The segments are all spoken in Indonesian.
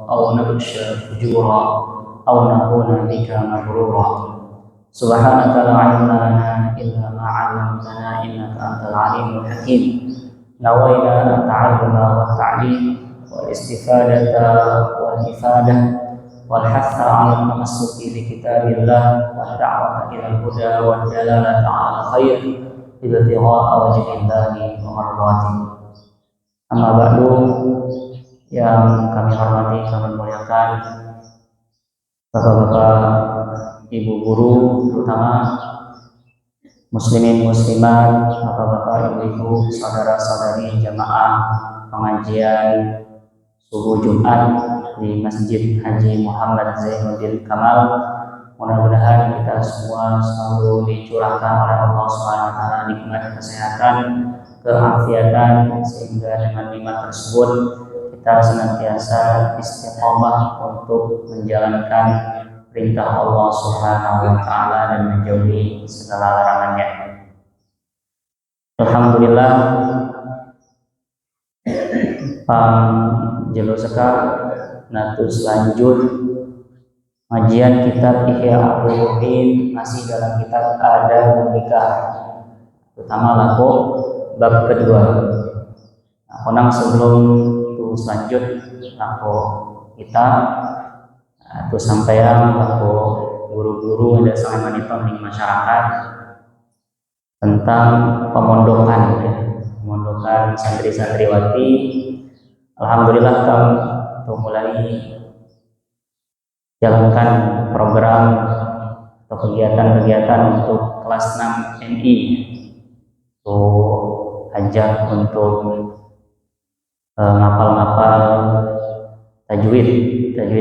أو نخشى فجورا أو نكون بك مغرورا سبحانك لا علم لنا إلا ما علمتنا إنك أنت العليم الحكيم نوينا التعلم والتعليم والاستفادة والإفادة والحث على التمسك بكتاب الله والدعوة إلى الهدى والدلالة على الخير ابتغاء وجه الله ومرضاته. Amma ba'du, yang kami hormati, kami muliakan bapak-bapak, ibu guru, terutama muslimin muslimat, bapak-bapak, ibu-ibu, saudara-saudari jamaah pengajian subuh Jumat di Masjid Haji Muhammad Zainuddin Kamal. Mudah-mudahan kita semua selalu dicurahkan oleh Allah SWT nikmat kesehatan, keafiatan, sehingga dengan nikmat tersebut kita senantiasa istiqomah untuk menjalankan perintah Allah SWT dan menjauhi segala larangannya. Alhamdulillah, jelo sekar natus lanjut kajian kitab Ihya Ulumuddin, masih dalam kitab Adab Menikah, terutama laku bab kedua. Konang sebelum tu selanjut laku kita tu sampaian laku guru-guru ada sangat monitor di masyarakat tentang pemondokan, pemondokan santri-santriwati. Alhamdulillah kami untuk mulai jalankan program atau kegiatan-kegiatan untuk kelas 6 MI, untuk ajak untuk ngapal-ngapal tajwid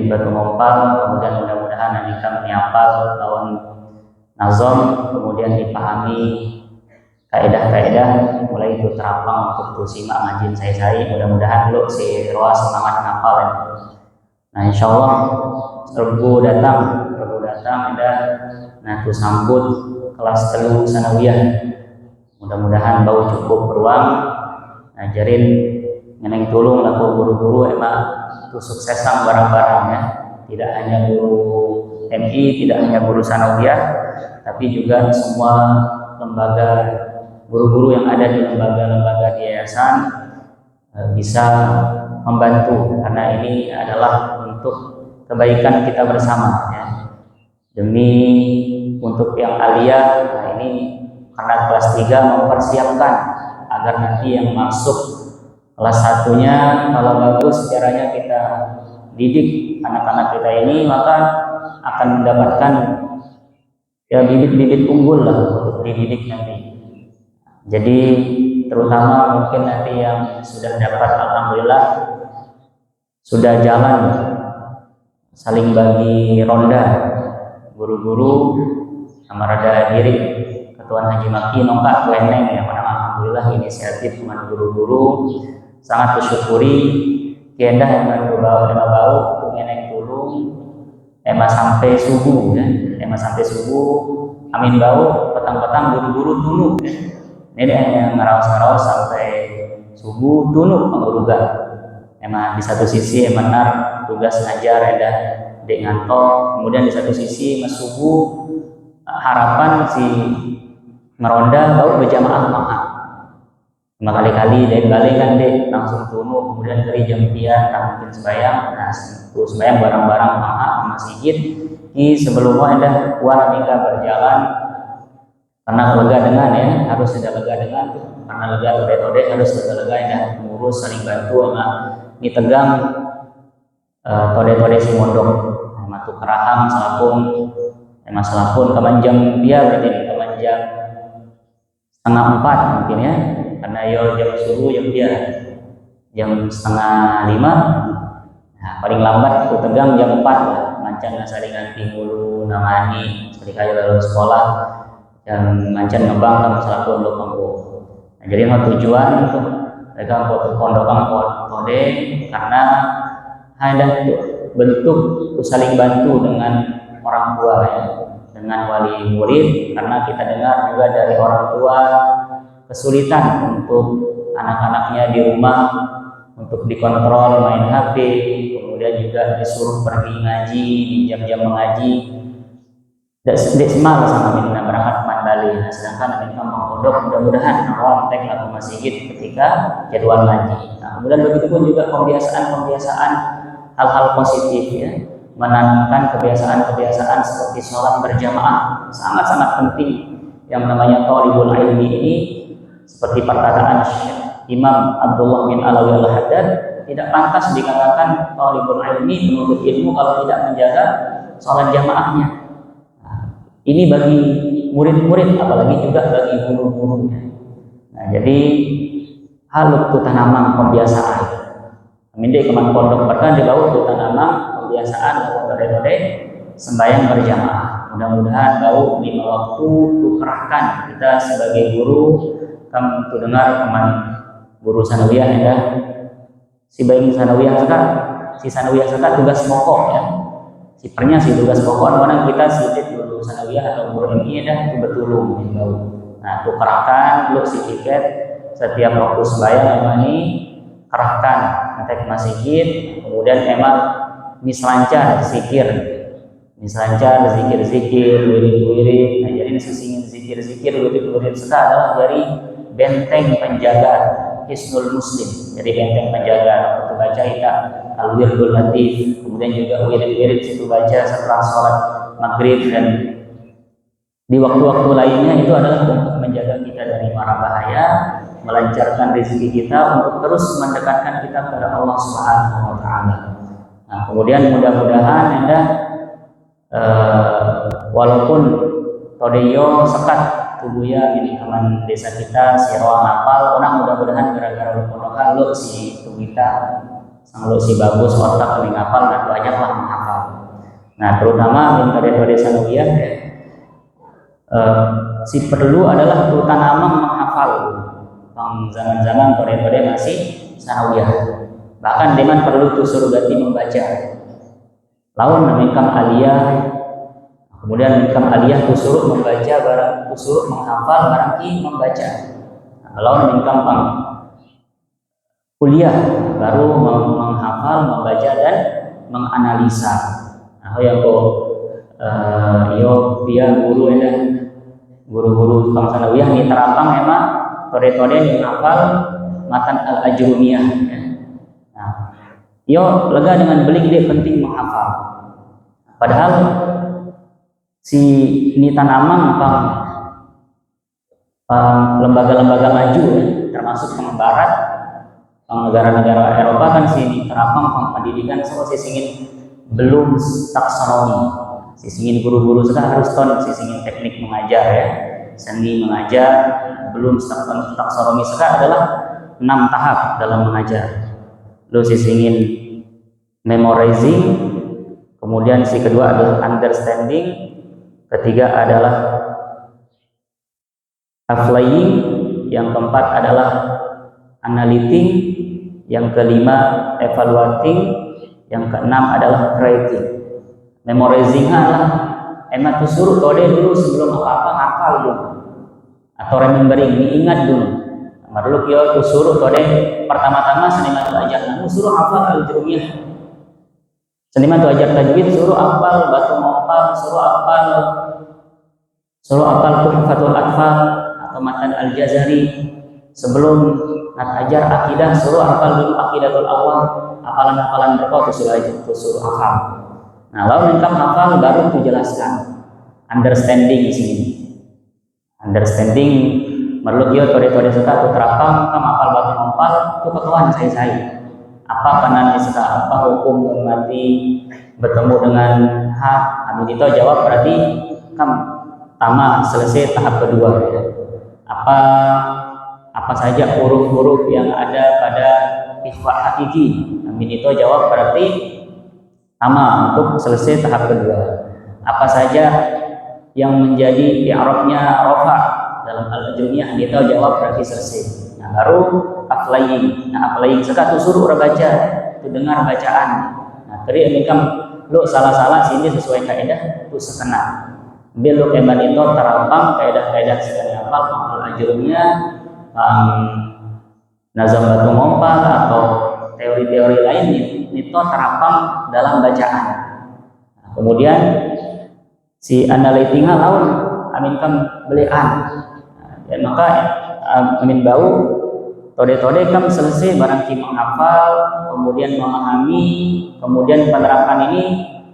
batu ngompal, kemudian mudah-mudahan nanti kami hafal lawan nazom, kemudian dipahami kaedah-kaedah, mulai itu terapang untuk simak ngajin saya mudah-mudahan lo si roa semangat ngapal ya. Nah insyaallah Rebu datang ada nah tu sambut kelas 3 sanawiyah, mudah-mudahan bau cukup beruang ngajarin ngeneng tulung laku guru-guru emang tu suksesan barang-barang ya, tidak hanya guru MI, tidak hanya guru sanawiyah, tapi juga semua lembaga guru-guru yang ada di lembaga-lembaga di yayasan bisa membantu, karena ini adalah untuk kebaikan kita bersama ya, demi untuk yang aliyah. Nah ini karena kelas 3 mempersiapkan agar nanti yang masuk kelas 1-nya kalau bagus caranya kita didik anak-anak kita ini, maka akan mendapatkan ya bibit-bibit unggul lah untuk dididik nanti. Jadi terutama mungkin nanti yang sudah dapat, alhamdulillah sudah jalan saling bagi ronda guru-guru amarada diri Ketuan Haji Maki nongkak leneng ya, alhamdulillah inisiatif teman guru-guru sangat bersyukuri kiendah yang bau untuk ngeneng tulung emang sampai subuh ya, amin bau petang-petang guru-guru tunuk ya. Ini hanya ngaraos-ngaraos sampai subuh tunuk pengurugan. Emang di satu sisi benar tugas ngajar ada dek ngantor, kemudian di satu sisi mas subuh harapan si meronda bau berjamaah mahal. Cuma kali-kali dek kan dek langsung tunuk, kemudian dari jam 3 tak mungkin sembahyang, nah terus sembahyang barang-barang mahal masjid. Ki sebelumnya ada kuat nikah berjalan. Karena lega dengan ya, harus sudah lega dengan tuh. Karena lega tode harus lega ya, mengurus saling bantu emang ini tegang tode si mondok emang tuh keraham selapun kemanjang dia berarti kemanjang 3:30 mungkin ya, karena yo jam subuh jam dia jam 4:30. Nah paling lambat tuh tegang jam 4 lah, mancan saringan timulu namani ketika lalu sekolah yang mancan ngebang kan masalah pondok kampung. Nah, jadi tujuan untuk mereka pondok kode karena ada bentuk saling bantu dengan orang tua ya, dengan wali murid, karena kita dengar juga dari orang tua kesulitan untuk anak-anaknya di rumah untuk dikontrol main HP, kemudian juga juga disuruh pergi ngaji di jam-jam mengaji. Tidak semal sama minta berangkat mandali. Nah, sedangkan minta mengkodok mudah-mudahan awal tek laku masjid ketika jadwal ngaji. Nah, kemudian begitu pun juga kebiasaan hal-hal positif ya, menanamkan kebiasaan seperti sholat berjamaah sangat-sangat penting. Yang namanya thalibul ilmi ini seperti perkataan Imam Abdullah bin Alawi Al-Haddad, tidak pantas dikatakan thalibul ilmi, penuntut ilmu, kalau tidak menjaga sholat jamaahnya. Ini bagi murid-murid, apalagi juga bagi guru-gurunya. Nah, jadi haluk tu tanamang pembiasaan. Mindi keman pondok bahkan di bawah tu tanamang pembiasaan atau tode-tode sembahyang berjamaah. Mudah-mudahan bau 5 waktu tu kerahkan kita sebagai guru. Kamu tu dengar keman guru sanawiyah ya. Si bayi sanawiyah sekat tugas pokok ya. Sipernya si tugas pokok orang kita sitit guru sanawiyah atau guru MI dah itu betulung bau. Nah, tu kerahkan lu si tiket setiap waktu sembahyang ini kerahkan nanti ke masjid, kemudian emang mislancar zikir, wirid. Nah, jadi sesingin zikir, wirid sekali adalah dari benteng penjaga Hisnul Muslim. Jadi benteng penjaga waktu baca kita Al-Wirdul Latif, kemudian juga wirid situ baca setelah sholat maghrib dan di waktu-waktu lainnya, itu adalah untuk menjaga kita dari mara bahaya, melancarkan rezeki kita untuk terus mendekatkan kita kepada Allah Subhanahu wa taala. Nah, kemudian mudah-mudahan Anda walaupun todeyo sekat tubuhnya ini teman desa kita si roa ngapal, orang mudah-mudahan gara-gara pondokan lu si tubuh kita sang lu si bagus otak ini ngapal, nah itu aja lah menghafal. Nah, terutama minta dari desa Nubiah si perlu adalah terutama menghafal. Zaman-zaman tode-tode masih sanawiyah. Bahkan deman perlu tuh suruh ganti membaca. Lawan namanya aliyah. Kemudian mikam aliyah tuh suruh membaca barang, tuh suruh menghafal barang ki membaca. Lawan mikam kuliah baru menghafal, membaca dan menganalisa. Nah, yang dia guru ya, guru-guru tukang sanawiyah ini terapang memang tode-tode menghafal matan al-ajrumiyah ya. Nah, lega dengan belik dia penting menghafal. Padahal si ini tanamang lembaga-lembaga maju ya, termasuk barat, negara-negara Eropa kan sini terapang pendidikan semua sisingin belum taksonomi. Sisingin guru-guru sekarang harus sisingin teknik mengajar ya, seni mengajar, belum taksonomi sekarang adalah 6 tahap dalam mengajar. Lu sisingin memorizing, kemudian si kedua adalah understanding, ketiga adalah applying, yang keempat adalah analyzing, yang kelima evaluating, yang keenam adalah creating. Memorizing adalah emak tuh suruh tode dulu sebelum apa-apa hafal dulu, atau remembering, diingat dulu. Marluk yo tuh suruh tode pertama-tama seniman tuh ajar namu suruh hafal al-jurumiyah. Seniman tuh ajar tajwid suruh hafal batu mopal, suruh hafal tuhfatul atfal atau matan al-jazari. Sebelum ajar akidah suruh hafal dulu aqidatul awal, hafalan-hafalan berkau tuh suruh hafal. Nah, lalu lengkap hafal baru tuh jelaskan understanding di sini. Understanding merlu dia tode-tode suka tuh terapang kam hafal batu mopal tuh ketuan saya. Apa kanan suka apa hukum mati bertemu dengan hak. Amin itu jawab berarti kam tama selesai tahap kedua ya. Apa saja huruf-huruf yang ada pada ikhfa hakiki. Amin itu jawab berarti sama untuk selesai tahap kedua. Apa saja yang menjadi i'rabnya rafa dalam al-ajrumiyah dia tahu jawab berarti selesai. Nah, baru applying. Nah, applying sekarang suruh orang baca, tu dengar bacaan. Nah, tadi amikam lu salah-salah sini sesuai kaidah tu sekena. Bil lu keman itu terampang kaidah-kaidah sekali hafal al-ajrumiyah, nazam batu mompal atau teori-teori lainnya. nito terapang dalam bacaan. Nah, kemudian si analytinga laun amin kam belian. Dan maka amin bau tode-tode kam selesai barang ki menghafal, kemudian memahami, kemudian penerapan ini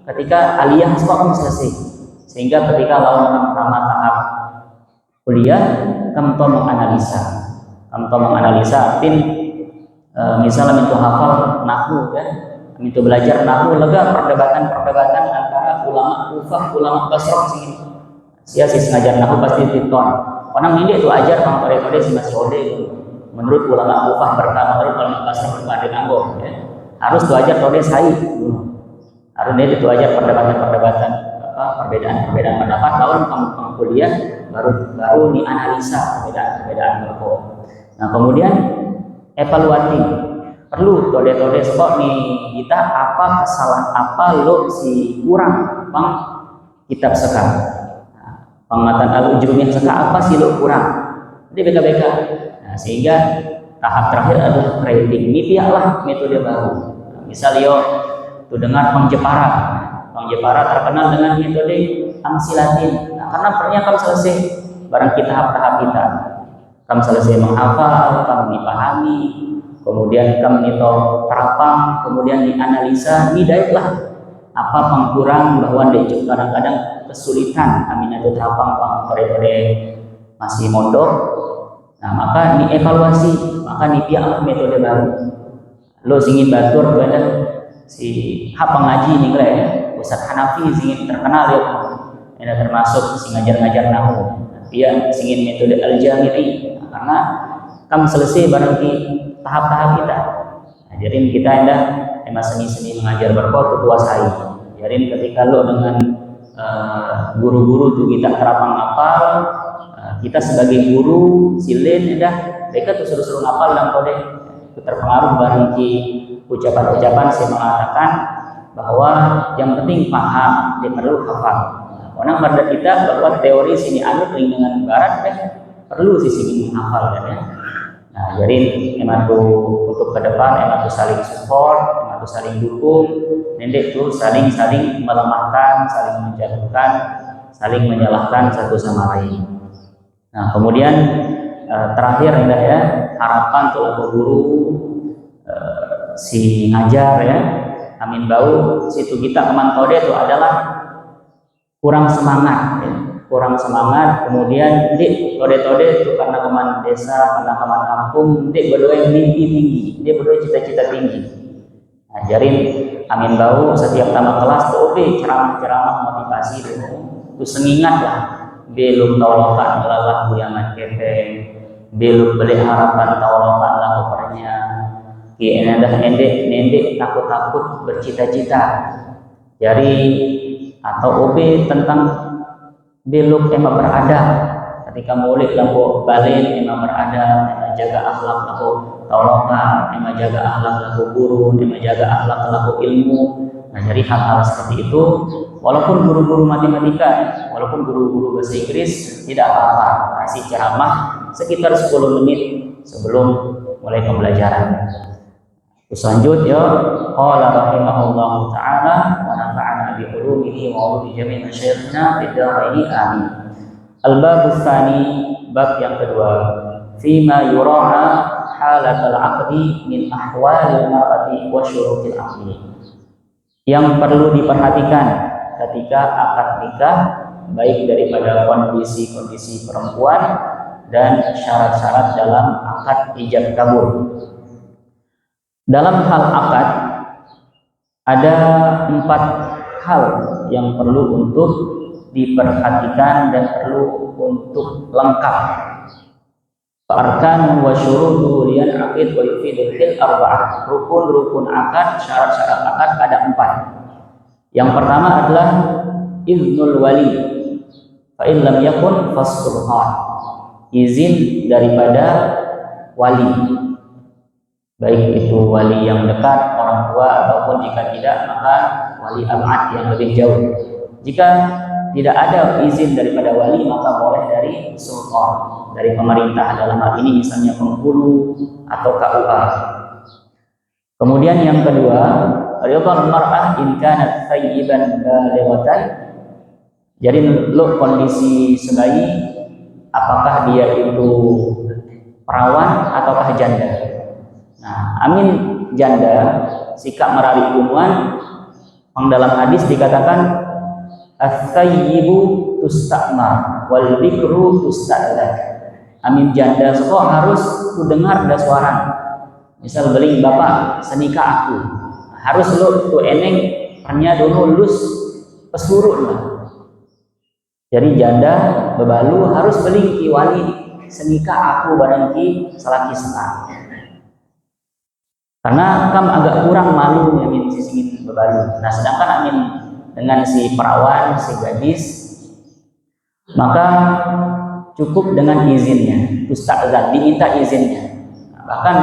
ketika aliyah semua kam selesai. Sehingga ketika lawan pertama tahap kuliah kam to menganalisa tin misalnya itu hafal nahwu ya, itu belajar nahwu lega perdebatan antara ulama Kufah, ulama Basrah sini. Sia ngajar nahwu pasti titon. Orang ini itu ajar pang kode si masih ode itu. Menurut ulama Kufah pertama, menurut ulama Basrah berpada nanggo ya. Harus tu ajar kode sai dulu. Harus dia itu ajar perdebatan perbedaan pendapat lawan kamu kuliah baru dianalisa perbedaan mereka. Nah, kemudian evaluasi perlu tode sebab nih kita apa kesalahan apa lo si kurang bang kitab sekarang pengatan al-ujrumiyah sekarang apa sih lo kurang jadi beda-beda. Nah, sehingga tahap terakhir adalah grading. Ini pihaklah metode baru. Misal yo tuh dengar Bang Jepara terkenal dengan metode amsilatin. Nah, karena pernah kamu selesai barang kita tahap kita kamu selesai menghafal, kamu dipahami, kemudian kamu nito terapang, kemudian dianalisa, didaiklah apa pengkurang bahwa dia kadang-kadang kesulitan amin itu terapang kode masih mondok. Nah, maka dievaluasi, maka dipiaklah metode baru. Lo ingin batur kepada si hapa ngaji nih ya, Ustaz Hanafi ingin terkenal ya, ini termasuk si ngajar nahwu. Dia ingin metode al-jamiri. Karena kamu selesai barang di tahap-tahap kita. Nah, jadi kita emang seni mengajar berkot kuasai. Jadi ketika lo dengan guru-guru tuh kita terapang apal, kita sebagai guru silin mereka tuh suruh ngapal dan kode terpengaruh barang di ucapan-ucapan saya mengatakan bahwa yang penting paham, dia perlu hafal. Orang pada kita bahwa teori sini anut dengan barat perlu sisi menghafal kan ya. Nah, jadi emang tuh untuk ke depan emang tuh saling support, emang tuh saling dukung, nanti tuh saling melemahkan, saling menjatuhkan, saling menyalahkan satu sama lain. Nah, kemudian terakhir ya harapan tuh guru si ngajar ya, amin bau situ kita kemantode itu adalah kurang semangat ya. Kemudian di tode itu karena teman desa, karena teman kampung, dia berdua mimpi tinggi, dia berdua cita-cita tinggi. Nah, jadi amin bau setiap tamat kelas tuh ceramah motivasi itu sengingat lah, belum taulokan lelah buyangan kepeng, belum beli harapan taulokan lah kopernya, kira nendek takut bercita-cita, jadi atau tentang belum emang berada ketika murid lampu balik emang berada emang jaga akhlak lampu taulokan emang jaga akhlak lampu guru emang jaga akhlak lampu ilmu. Nah, jadi hal-hal seperti itu walaupun guru-guru matematika walaupun guru-guru bahasa Inggris tidak apa-apa kasih ceramah sekitar 10 menit sebelum mulai pembelajaran. Selanjutnya qala rahimahullahu taala wa nafa'ana bi ulumihi wa ulumi jami' masyayikhina fid dharaini amin. Al-bab tsani, bab yang kedua, fima yura'a halatal 'aqdi min ahwalil mar'ati wa syurutil 'aqdi. Yang perlu diperhatikan ketika akad nikah baik daripada kondisi-kondisi perempuan dan syarat-syarat dalam akad ijab kabul. Dalam hal akad ada 4 hal yang perlu untuk diperhatikan dan perlu untuk lengkap. Arkan wa syurutu lian aqid wa yufidul fil arba'ah. Rukun akad, syarat-syarat akad ada 4. Yang pertama adalah iznul wali. Fa in lam yakun fasqurhan. Izin daripada wali. Baik itu wali yang dekat, orang tua, ataupun jika tidak maka wali abad yang lebih jauh. Jika tidak ada izin daripada wali maka boleh dari sultan, dari pemerintah dalam hal ini misalnya penghulu atau KUA. Kemudian yang kedua ridhal mar'ah in kanat thayyiban balighatan. Jadi lu kondisi sebayi apakah dia itu perawan ataukah janda. Nah, amin janda sikap merari umuan, yang dalam hadis dikatakan as-sayyibu tustamar wal bikru tusta'dzan. Amin janda seko harus ku dengar da suara. Misal beli bapak senikah aku, harus lu tu eneng hanya dulu lulus pesurut lah. Jadi janda bebalu harus beli ki wali senikah aku barang ki salaki sekal. Karena kam agak kurang malu amin sisingin bebalu. Nah, sedangkan amin dengan si perawan, si gadis, maka cukup dengan izinnya, ustazan diminta izinnya. Nah, bahkan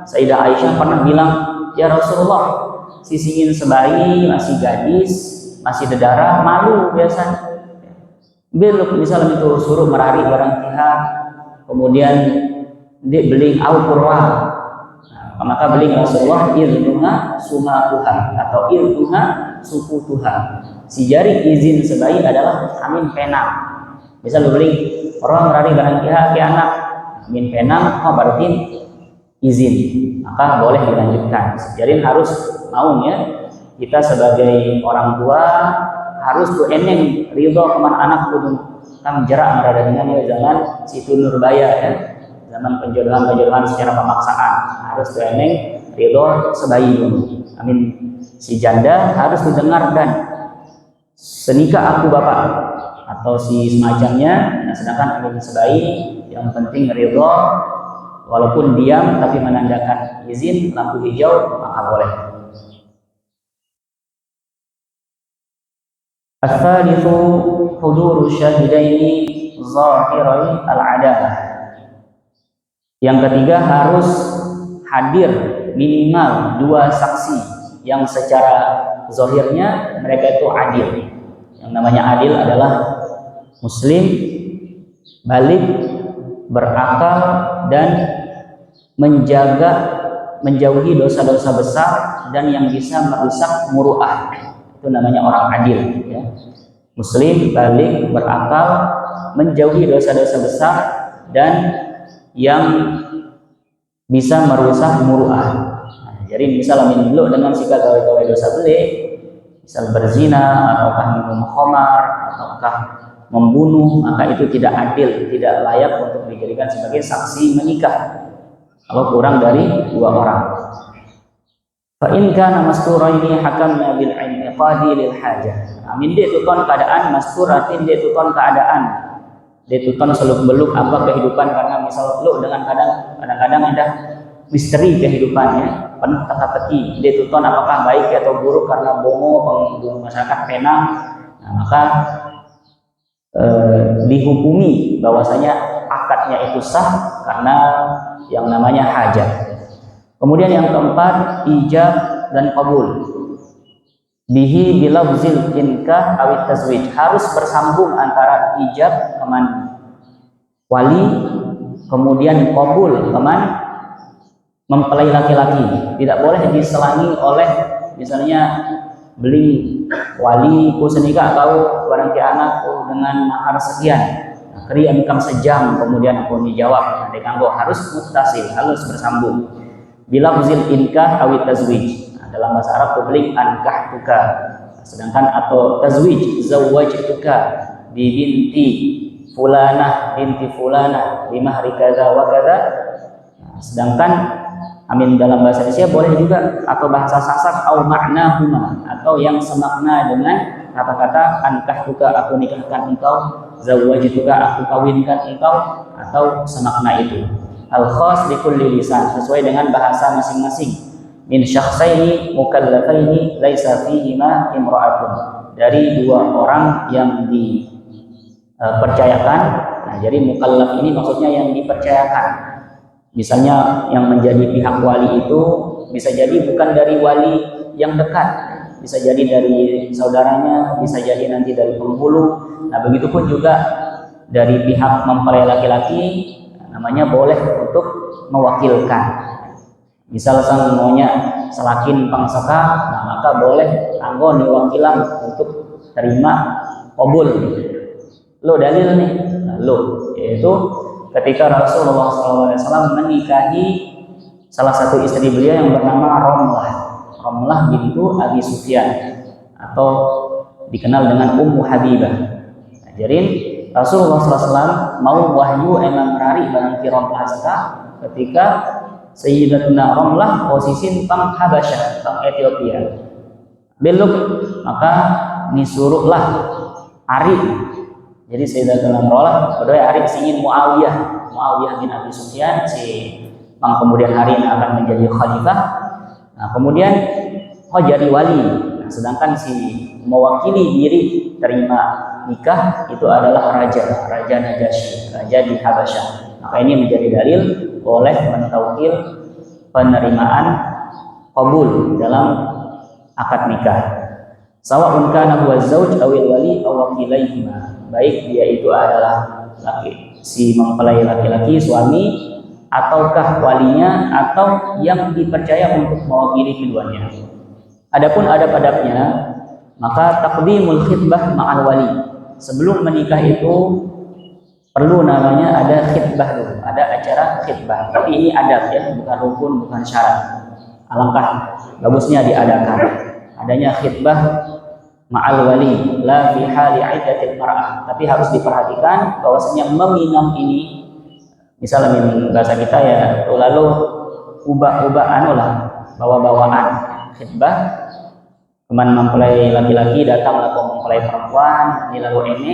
Sayyidah Aisyah pernah bilang, ya Rasulullah, sisingin sebayi masih gadis, masih dedara, malu biasa. Belum misalnya itu suruh merari barang pihak, kemudian dia beli au purwa. Nah, maka beli Rasulullah irduha sumakuha atau irduha suku Tuhan. Si jari izin sebayi adalah amin penam. Misal beli orang merari barang pihak ke anak, amin penam, berarti izin, maka boleh dilanjutkan. Jadi harus mau ya, kita sebagai orang tua harus tuh eneng ridho keman anak kudu kam jerak berada dengan ya zaman situ nurbaya ya, zaman penjodohan secara pemaksaan harus tuh eneng ridho sebayi dulu. Amin si janda harus didengar dan senikah aku bapak atau si semacamnya. Nah, sedangkan amin sebayi yang penting ridho, walaupun diam tapi menandakan izin lampu hijau maka boleh. Al-thalithu huduru syahidaini zahirai al-adalah. Yang ketiga harus hadir minimal 2 saksi yang secara zahirnya mereka itu adil. Yang namanya adil adalah muslim, balik, berakal dan menjauhi dosa-dosa besar dan yang bisa merusak muruah. Itu namanya orang adil ya. Muslim, balik, berakal, menjauhi dosa-dosa besar dan yang bisa merusak muruah. Nah, jadi misalnya dulu dengan sikap gawe-gawe dosa beli, misal berzina ataukah minum khamar ataukah membunuh, maka itu tidak adil, tidak layak untuk dijadikan sebagai saksi menikah kalau kurang dari 2 orang. Fa in kana masturaini hakamna bil inqadi lil hajah. Amin dia tuton keadaan masturatin, dia tuton keadaan. Dia tuton seluk-beluk apa kehidupan, karena misal lu dengan kadang-kadang ada misteri kehidupannya, penuh teka-teki. Dia tuton apakah baik atau buruk karena bongo pengguna masyarakat penang. Nah, maka dihukumi bahwasanya akadnya itu sah karena yang namanya hajat. Kemudian yang keempat, ijab dan qabul. Bihi bilafzil inkah awit tazwij. Harus bersambung antara ijab keman wali, kemudian qabul keman mempelai laki-laki. Tidak boleh diselangi oleh misalnya beli wali ku senikah atau barang ki anak dengan mahar sekian. Keri income sejam kemudian aku dijawab. Nah, dikanggo harus muttasil, harus bersambung. Bila uzil inkah awit tazwij. Nah, dalam bahasa Arab publik ankah tuka. Sedangkan atau tazwij zawaj tuka bi binti fulanah binti fulanah bimahri kadza wa kadza. Nah, sedangkan amin dalam bahasa Indonesia boleh juga atau bahasa Sasak au ma'nahuma atau yang semakna dengan kata-kata ankah tuka aku nikahkan engkau, zawaj tuka aku kawinkan engkau, atau semakna itu. Al-khas di kulli lisan, sesuai dengan bahasa masing-masing. Min syakhsaini mukallafaini laisa fihima imra'atun. Dari 2 orang yang dipercayakan. Nah, jadi mukallaf ini maksudnya yang dipercayakan. Misalnya yang menjadi pihak wali itu bisa jadi bukan dari wali yang dekat, bisa jadi dari saudaranya, bisa jadi nanti dari penghulu. Nah, begitupun juga dari pihak mempelai laki-laki, namanya boleh untuk mewakilkan. Misal sang maunya selakin pangsaka, nah maka boleh anggo wakilan untuk terima qabul. Lo dalil nih, nah, lo yaitu ketika Rasulullah SAW menikahi salah satu istri beliau yang bernama Romlah bintu Abi Sufyan atau dikenal dengan Ummu Habibah. Nah, jadi Rasulullah SAW mau wahyu emang rari barang Romlah ketika Sayyidatuna Romlah posisi pang Habasyah, pang Ethiopia. Belum maka disuruhlah Ari. Jadi Sayyidatuna Romlah berdua Ari singin Muawiyah bin Abi Sufyan si pang kemudian hari ini akan menjadi khalifah. Nah, kemudian jadi wali. Nah, sedangkan si mewakili diri terima nikah itu adalah raja Najasyi, raja di Habasyah. Maka ini menjadi dalil boleh mentauqil penerimaan qabul dalam akad nikah. Sawa'un kana huwa zauj awil wali aw wakilaihima. Baik dia itu adalah si mempelai laki-laki suami ataukah walinya atau yang dipercaya untuk mewakili keduanya. Adapun adab-adabnya, maka taqdimul khitbah ma'al wali. Sebelum menikah itu perlu namanya ada khitbah dulu, ada acara khitbah. Tapi ini adab ya, bukan rukun, bukan syarat. Alangkah bagusnya diadakan adanya khitbah ma'al wali, la fi hali iddatil mar'ah. Tapi harus diperhatikan bahwasanya meminang ini, misalnya bahasa kita ya, lalu ubah-ubahan lah, bawa-bawaan khitbah. Teman mempelai laki-laki datang atau mempelai perempuan, ini lalu ini.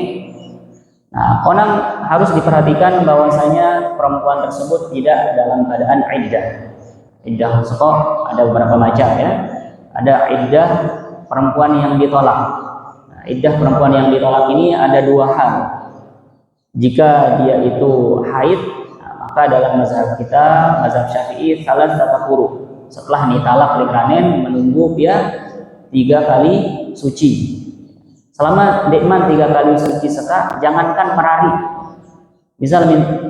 Nah, orang harus diperhatikan bahwasanya perempuan tersebut tidak dalam keadaan iddah. Iddah sokok ada beberapa macam ya. Ada iddah perempuan yang ditolak. Nah, iddah perempuan yang ditolak ini ada dua hal. Jika dia itu haid, maka dalam mazhab kita, mazhab Syafi'i, salat tatahuru. Setelah ditalak likanen menunggu dia 3 kali suci. Selama dekman 3 kali suci seka, jangankan merari. Misal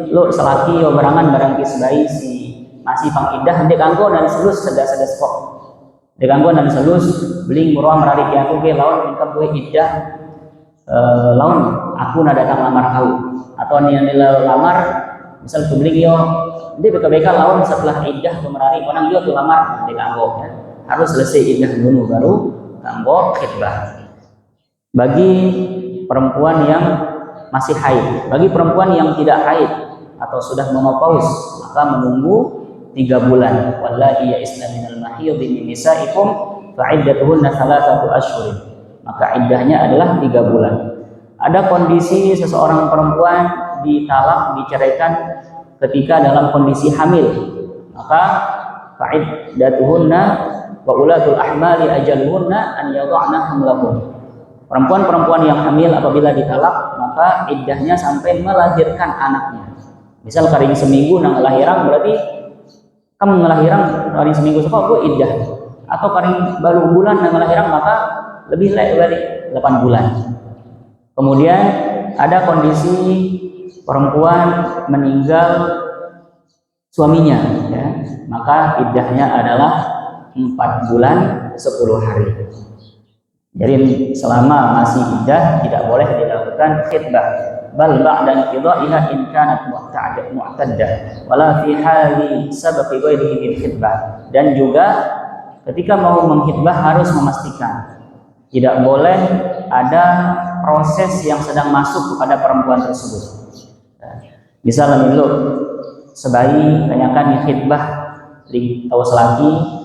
lo selaki yo berangan barang kisbai si masih pang iddah dek anggo dan selus sedas kok. Dek anggo dan selus beling murah merari ki aku ke lawan ingkap gue iddah lawan aku nak datang lamar kau atau nilai lamar misal tu beling yo dia beka-beka lawan setelah iddah pemerari orang dia tuh lamar dek anggo ya. Harus selesai iddah dulu baru anggo khitbah. Bagi perempuan yang masih haid, bagi perempuan yang tidak haid atau sudah menopause, maka menunggu 3 bulan. Wallahi ya'isna minal mahiyid min nisaikum fa'iddatuhunna 3 ashhur. Maka iddahnya adalah 3 bulan. Ada kondisi seseorang perempuan ditalak, diceraikan ketika dalam kondisi hamil. Maka fa'iddatuhunna wa ulatul ahmali ajaluhunna an yadh'na hamlahun. Perempuan-perempuan yang hamil apabila ditalak maka iddahnya sampai melahirkan anaknya. Misal karing seminggu nang lahiran berarti kamu ngelahiran karing seminggu sekolah gue iddah. Atau karing baru bulan nang lahiran maka lebih dari 8 bulan. Kemudian ada kondisi perempuan meninggal suaminya ya. Maka iddahnya adalah 4 bulan 10 hari. Jadi selama masih iddah tidak boleh dilakukan khitbah. Bal ba'da qidaiha in kanat mu'taddah wala fi hali sabaqi ghairihi bil khitbah. Dan juga ketika mau mengkhitbah harus memastikan tidak boleh ada proses yang sedang masuk kepada perempuan tersebut. Misalnya dulu sebaik tanyakan khitbah di tawas lagi.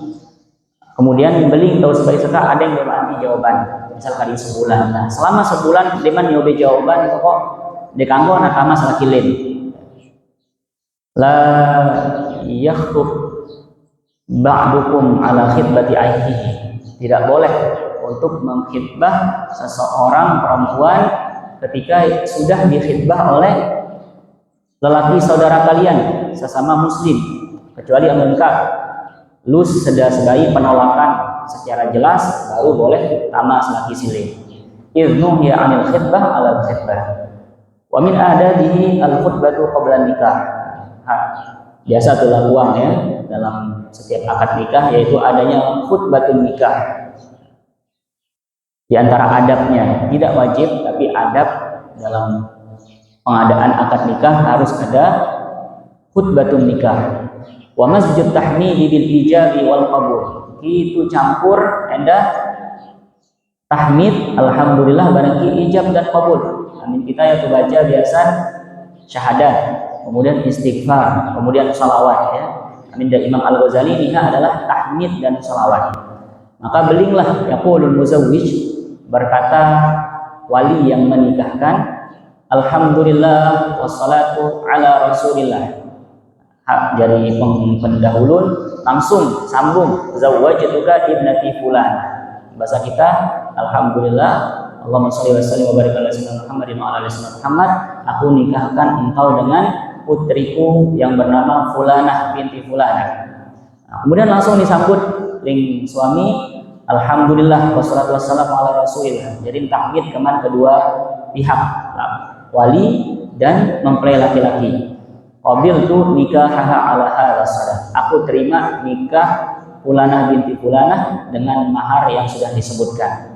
Kemudian beli tahu sebaik seka ada yang berarti jawaban misal kali sebulan. Nah selama sebulan deman nyoba jawaban kok dekanggo nakama salakilin la yakhtub ba'dukum ala khitbati ayhihi. Tidak boleh untuk mengkhitbah seseorang perempuan ketika sudah dikhitbah oleh lelaki saudara kalian sesama muslim kecuali yang lengkap. Lus sebagai penolakan secara jelas baru boleh tama selaki silih. Idnu ya anil khitbah ala khitbah. Wa min adabihi al khutbatu qabla nikah. Biasa tuh uang ya. dalam setiap akad nikah, yaitu adanya khutbatun nikah. Di antara adabnya, tidak wajib tapi adab dalam pengadaan akad nikah harus ada khutbatun nikah. Wa masjid tahmidi bil ijabi wal qabul. Itu campur enda tahmid alhamdulillah barangki ijab dan qabul. Amin kita ya baca biasa syahadat, kemudian istighfar, kemudian salawat ya. Amin dari Imam Al-Ghazali ini adalah tahmid dan salawat. Maka belinglah yaqulul muzawwij, berkata wali yang menikahkan, alhamdulillah wassalatu ala rasulillah. Hak dari pendahulun langsung sambung zawwajtuka ibnati fulan. Bahasa kita alhamdulillah, Allahumma shalli wa sallim wa barik ala sayyidina Muhammadin wa ala ali Muhammad, aku nikahkan engkau dengan putriku yang bernama Fulanah binti Fulanah. Nah, kemudian langsung disambut ring suami, alhamdulillah wassalatu wassalamu ala rasulillah. Jadi tahmid keman kedua pihak, wali dan mempelai laki-laki. Qabiltu nikahaha ala hadza sadaq. Aku terima nikah Fulanah binti Fulanah dengan mahar yang sudah disebutkan.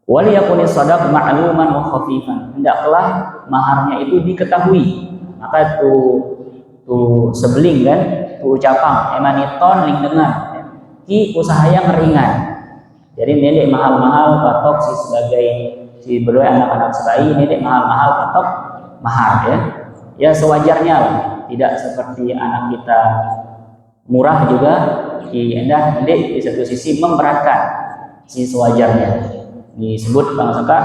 Wal yakunis sadaq ma'luman wa khafifan. Hendaklah maharnya itu diketahui. Maka tu sebeling kan, tu ucapan emaniton ling dengan ki usaha yang ringan. Jadi nenek mahal-mahal patok si berdua anak-anak sebayi, nenek mahal-mahal patok mahar ya. Ya sewajarnya lah, tidak seperti anak kita murah juga ki endah nenek di satu sisi memberatkan si sewajarnya. Disebut Bang Saka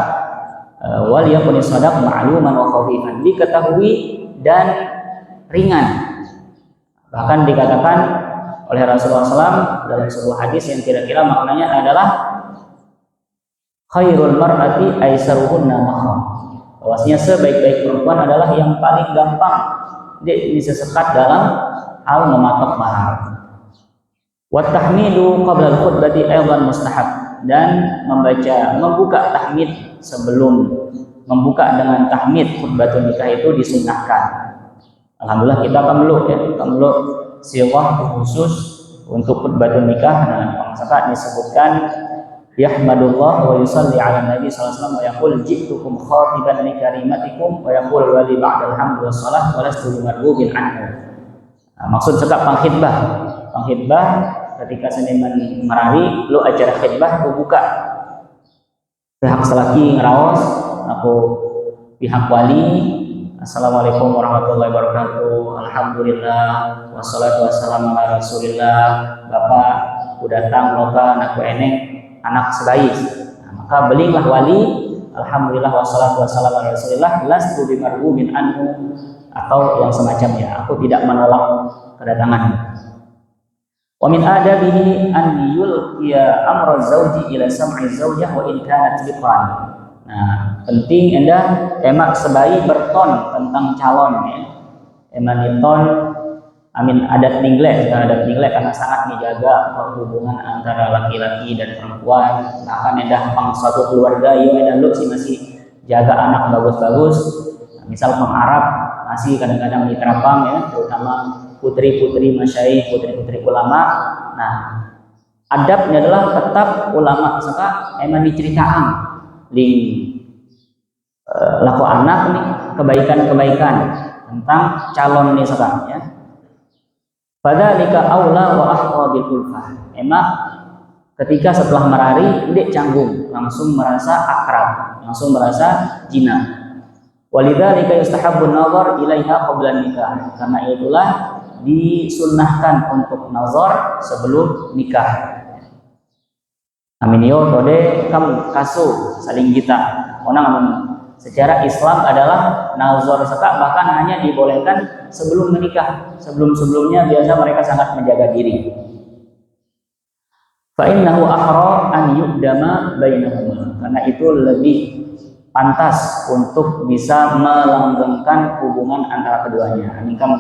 wal yakunis sadaq ma'luman wa khafifan, diketahui dan ringan. Bahkan dikatakan oleh Rasulullah SAW dalam sebuah hadis yang kira-kira maknanya adalah khairul mar'ati aisaruhunna mahram. Bahwasanya sebaik-baik perempuan adalah yang paling gampang bisa sekat dalam hal mematok mahar. Wa tahmidu qabla al-khutbati aidan mustahab, dan membuka tahmid sebelum membuka dengan tahmid khutbatun nikah itu disunnahkan. Alhamdulillah kita kamlu siwah khusus untuk khutbatun nikah. Nah, saat disebutkan yahmadullah wa yusalli ala nabi sallallahu alaihi wasallam wa yaqul ji'tukum khatiban li karimatikum wa yaqul wali ba'dal hamd was salah wa lastu bimarghubin anhu. Nah, maksud sekap panghitbah ketika seniman merari lu acara khidbah lu buka pihak selaki ngeraos aku pihak wali, assalamualaikum warahmatullahi wabarakatuh, alhamdulillah wassalatu wassalamu ala rasulillah, bapak ku datang loka anakku enek anak sebayi. Nah, maka belinglah wali alhamdulillah wassalatu wassalamu ala rasulillah lastu bimarghubin anhu, atau yang semacamnya, aku tidak menolak kedatanganmu. Wa min adabihi an yulqiya amra zauji ila sam'i zaujah wa in kanat biqan. Nah, penting anda emak sebayi berton tentang calon ya. Emaniton amin adat ninglek karena sangat menjaga hubungan antara laki-laki dan perempuan. Bahkan anda pang suatu keluarga yo anda lu sih masih jaga anak bagus-bagus. Nah, misal pang Arab masih kadang-kadang diterapang ya, terutama putri-putri masyaikh, putri-putri ulama. Nah, adabnya adalah tetap ulama suka emang diceritaan di laku anak nih kebaikan-kebaikan tentang calon nih sekarang ya. Fadzalika aula wa ahqa bil ulfah. Emang ketika setelah merari dek canggung, langsung merasa akrab, langsung merasa jinak. Walidzalika yustahabbu an-nazar ilaiha qabla nikah. Karena itulah disunnahkan untuk nazar sebelum nikah. Amin yo tode kam kasu saling kita. Onang secara Islam adalah nazar sekak bahkan hanya dibolehkan sebelum menikah. Sebelum-sebelumnya biasa mereka sangat menjaga diri. Fa innahu ahra an yuqdama bainahuma. Karena itu lebih pantas untuk bisa melanggengkan hubungan antara keduanya. Ini kan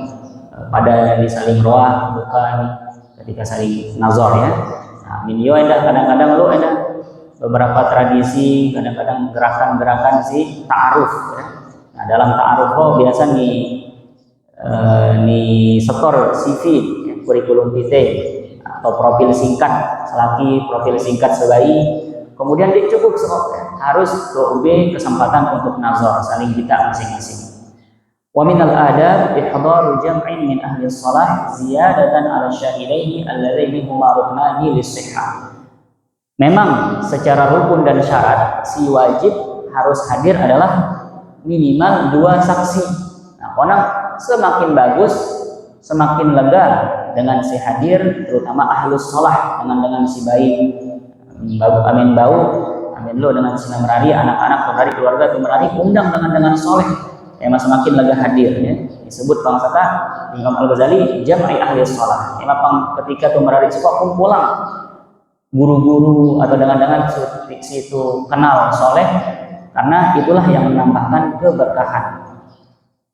pada disaling roah bukan ketika saling nazar ya. Nah, minyo endah kadang-kadang lo endah beberapa tradisi, kadang-kadang gerakan-gerakan si ta'aruf ya. Nah, dalam ta'aruf biasa nih setor CV ya, kurikulum vitae atau profil singkat selaki, profil singkat sebayi. Kemudian dia cukup harus ke UB kesempatan untuk nazar, saling kita masing-masing. Wa minal adab ihdaru jam'in min ahli shalah ziyadatan 'ala syahidaini allazaini huma ruknani lis-shihhah. Memang secara rukun dan syarat si wajib harus hadir adalah minimal 2 saksi. Nah, orang semakin bagus, semakin lega dengan si hadir, terutama ahlus shalah dengan si baik, amin bau, amin lo dengan si merari, anak-anak merari, keluarga merari, undang dengan soleh. Emang semakin lega hadir ya. Disebut bangsata Imam Al-Ghazali jam'i ahli shalah. Emang ketika merari suka kumpulan guru-guru atau dengan si itu kenal soleh, karena itulah yang menambahkan keberkahan.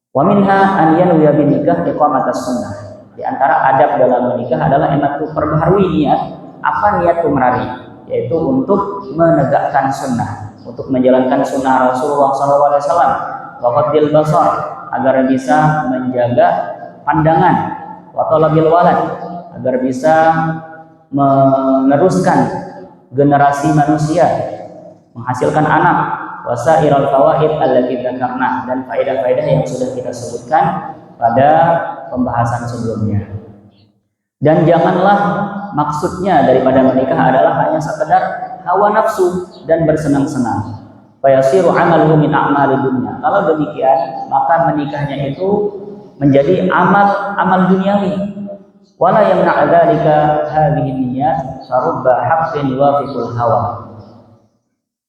Wa minha an yanwiya bin nikah iqamatas sunnah. Di antara adab dalam menikah adalah ematu perbaharui niat. Apa niat merari? Yaitu untuk menegakkan sunnah, untuk menjalankan sunnah Rasulullah SAW. Waqatil basar, agar bisa menjaga pandangan. Wa talabil walad, agar bisa meneruskan generasi manusia, menghasilkan anak. Wasairal fawaid allati dzakarna, dan faedah-faedah yang sudah kita sebutkan pada pembahasan sebelumnya. Dan janganlah maksudnya daripada menikah adalah hanya sekedar hawa nafsu dan bersenang-senang. Fayasiru amaluhu min a'mali dunya. Kalau demikian, maka menikahnya itu menjadi amal duniawi. Wala yamna' dzalika hadhihi niyyat farubba haqqin yuwafiqul hawa.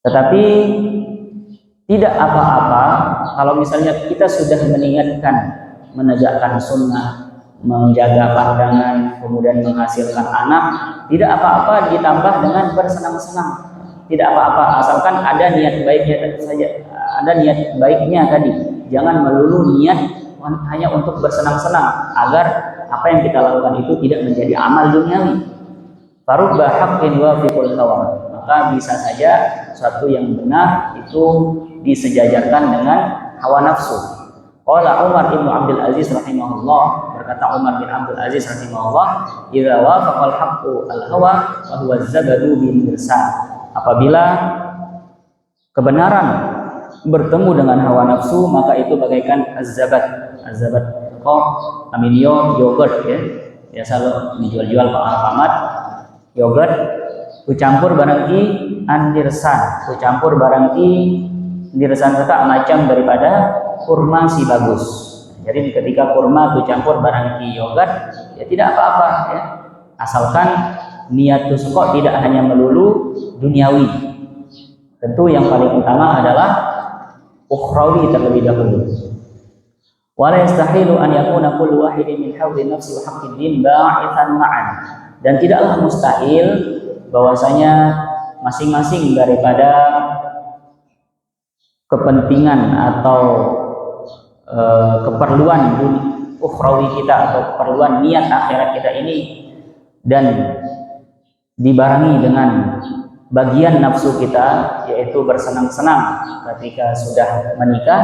Tetapi tidak apa-apa kalau misalnya kita sudah mengingatkan menegakkan sunnah, menjaga pandangan, kemudian menghasilkan anak, tidak apa-apa ditambah dengan bersenang-senang. Tidak apa-apa, asalkan ada niat baiknya saja. Ada niat baiknya tadi. Jangan melulu niat hanya untuk bersenang-senang, agar apa yang kita lakukan itu tidak menjadi amal duniawi. Farubba haqqin wafiqul hawa. Maka bisa saja suatu yang benar itu disejajarkan dengan hawa nafsu. Qala Umar bin Abdul Aziz rahimahullah, berkata Umar bin Abdul Aziz rahimahullah, idza wafaqal haqqu al-hawa fa huwa az-zabadu bin mirsan. Apabila kebenaran bertemu dengan hawa nafsu, maka itu bagaikan az-zabat. Az-zabat kok aminio yogurt ya. Biasa lo dijual-jual Pak Alfamart yogurt kucampur barang ki andirsan, kucampur barang ki dirsan kata macam daripada kurma si bagus. Jadi ketika kurma kucampur barang ki yogurt, ya tidak apa-apa ya. Asalkan niat tusuk tidak hanya melulu duniawi. Tentu yang paling utama adalah ukhrawi terlebih dahulu. Wala yastahilu an yakuna kullu wahidin min hawli nafsi wa haqqid din ba'ithan ma'an. Dan tidaklah mustahil bahwasanya masing-masing daripada kepentingan atau keperluan ukhrawi kita atau keperluan niat akhirat kita ini dan dibarengi dengan bagian nafsu kita, yaitu bersenang-senang ketika sudah menikah,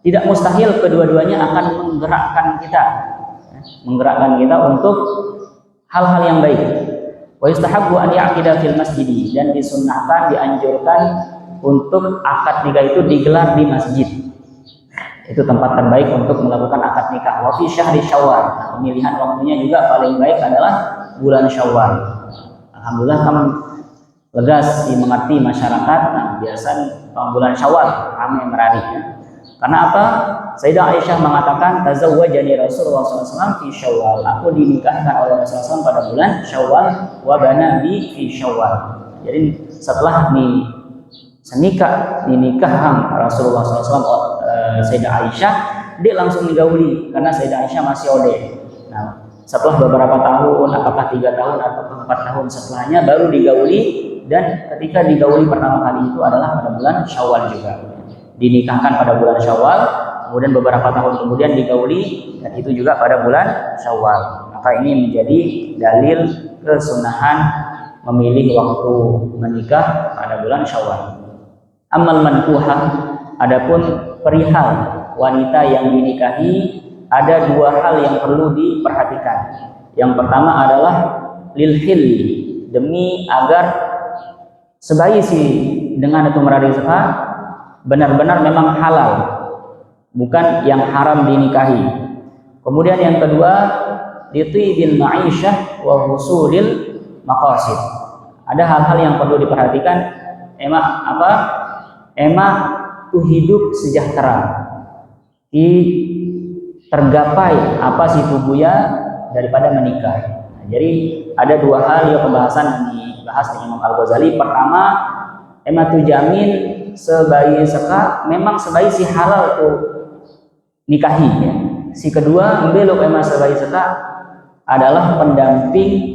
tidak mustahil kedua-duanya akan menggerakkan kita untuk hal-hal yang baik. Wa yustahabbu an ya'qida fil masjid, dan disunnahkan, dianjurkan untuk akad nikah itu digelar di masjid. Itu tempat terbaik untuk melakukan akad nikah. Wa fi syahri Syawal. Nah, pemilihan waktunya juga paling baik adalah bulan Syawal. Alhamdulillah kami legas dimengerti masyarakat. Nah, biasa bulan Syawal ramai merari. Karena apa? Sayyidah Aisyah mengatakan, tazawwajani Rasulullah SAW fi Syawal. Aku dinikahkan oleh Rasulullah SAW pada bulan Syawal, wa bana bi fi Syawal. Jadi setelah dinikahkan Rasulullah SAW Sayyidah Aisyah, dia langsung digauli karena Sayyidah Aisyah masih ode. Nah, setelah beberapa tahun, apakah 3 tahun atau 4 tahun setelahnya baru digauli, dan ketika digauli pertama kali itu adalah pada bulan Syawal juga. Dinikahkan pada bulan Syawal, kemudian beberapa tahun kemudian digauli, dan itu juga pada bulan Syawal. Maka ini menjadi dalil kesunahan memilih waktu menikah pada bulan Syawal. Amal mankuhah, adapun perihal wanita yang dinikahi, ada 2 hal yang perlu diperhatikan. Yang pertama adalah lil hilli, demi agar sebayi si dengan itu merari zakat benar-benar memang halal, bukan yang haram dinikahi. Kemudian yang kedua, litibil ma'isyah wa husulil maqasid. Ada hal-hal yang perlu diperhatikan. Emak itu hidup sejahtera, tergapai apa si tubuhnya daripada menikah. Nah, jadi ada dua hal ya pembahasan yang dibahas di Imam Al-Ghazali. Pertama, emak tu jamin sebayi seka memang sebayi si halal tu nikahi ya. Si kedua, belok emak sebayi seka adalah pendamping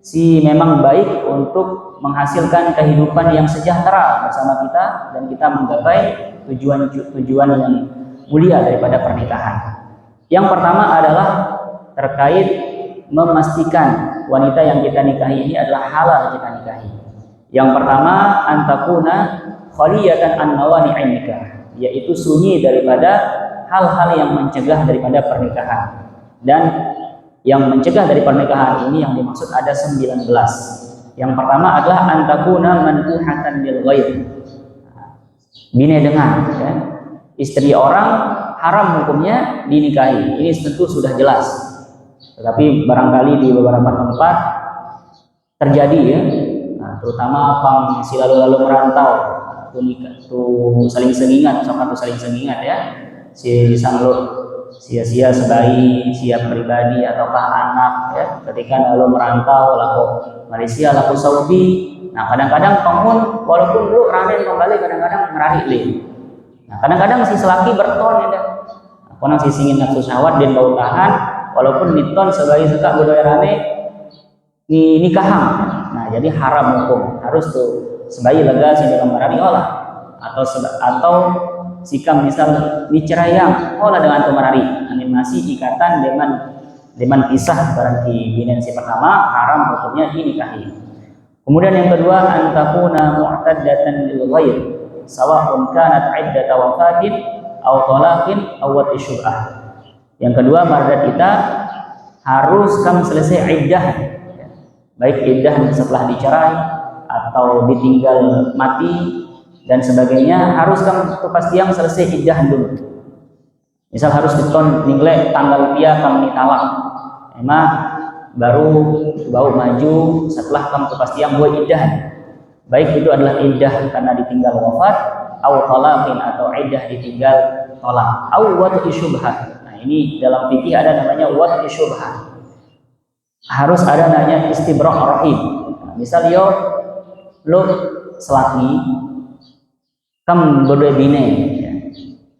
si memang baik untuk menghasilkan kehidupan yang sejahtera bersama kita dan kita menggapai tujuan yang mulia daripada pernikahan. Yang pertama adalah terkait memastikan wanita yang kita nikahi ini adalah halal kita nikahi. Yang pertama, antakuna khaliyatan an mawani'in nikah, yaitu sunyi daripada hal-hal yang mencegah daripada pernikahan. Dan yang mencegah dari pernikahan ini yang dimaksud ada 19. Yang pertama adalah antakuna mankuhatan bil ghaib, bine dengan ya. Istri orang haram hukumnya dinikahi, ini tentu sudah jelas. Tetapi barangkali di beberapa tempat terjadi ya, nah, terutama pang si lalu-lalu merantau tu nikah tu saling sengingat, sama tu saling sengingat ya, si sanglo sia-sia sebayi siap pribadi ataukah anak ya, ketika lalu merantau laku Malaysia laku Saudi. Nah kadang-kadang penghun walaupun lu raden kembali kadang-kadang merari li. Nah kadang-kadang si selaki berton ya, konon si singin nafsu syahwat dan bau tahan walaupun niton sebagai suka budaya rame di nikahan. Nah jadi haram hukum, harus tuh sebagai lega si dalam merari olah atau sikam misal dicerayang olah dengan tumarari animasi ikatan dengan kisah barang binen si pertama haram hukumnya dinikahi. Kemudian yang kedua, antakuna mu'taddatan lil ghair sawa'un kanat iddata wafatin aw talaqin aw wati syubhah. Yang kedua, mardat kita harus selesai iddah, baik iddah setelah dicerai atau ditinggal mati dan sebagainya, harus kepastian selesai iddah dulu. Misal harus diton nilai tanggal dia kami talak, emang baru maju setelah kamu kepastian buat iddah, baik itu adalah iddah karena ditinggal wafat, atau talaqin atau iddah ditinggal tolak, atau wati syubhah. Nah ini dalam fikih ada namanya wati syubhah. Harus ada namanya istibra' rahim. Nah, misal lo selaki kam berdua bine, ya.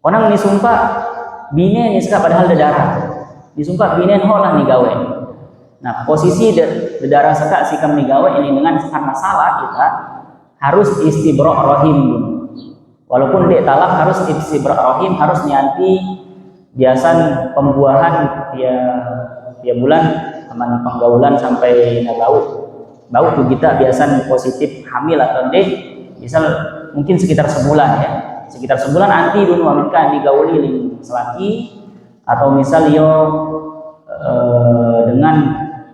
Orang ini sumpah bine ini suka padahal darah, disumpah bine holah nih gawe. Nah posisi darah suka si kam nih gawe ini dengan karena salah kita harus istibra' rahim dulu. Walaupun dia talak harus istibra' rahim, harus nianti biasan pembuahan dia bulan teman penggaulan sampai bau tuh kita biasan positif hamil atau deh misal mungkin sekitar sebulan ya, sekitar sebulan anti dulu aminkan digauli ling selaki atau misal dengan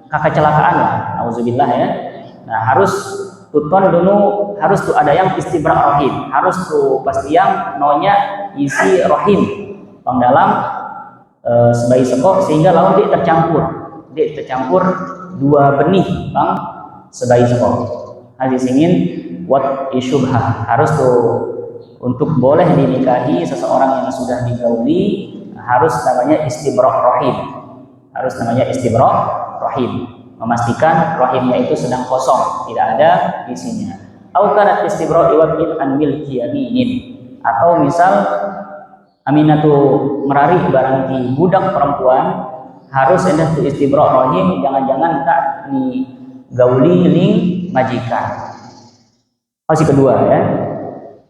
kecelakaan lah, auzubillah ya. Nah harus tuton dulu, harus tuh ada yang istibra' rahim, harus tuh pasti yang nonya isi rahim pang dalam sebagai sekok sehingga lawan dia tercampur dua benih bang sebagai sekok. Hadis ingin wat isyubhah, harus tuh untuk boleh dinikahi seseorang yang sudah digauli harus namanya istibra' rahim, harus namanya istibra' rahim, memastikan rahimnya itu sedang kosong, tidak ada isinya. Au kanat istibra' iwaqin an milki yaminin, atau misal aminatu merari barang budak perempuan harus ada istibra' rahim, jangan-jangan tak ni gauli ling majikan. Opsi kedua ya.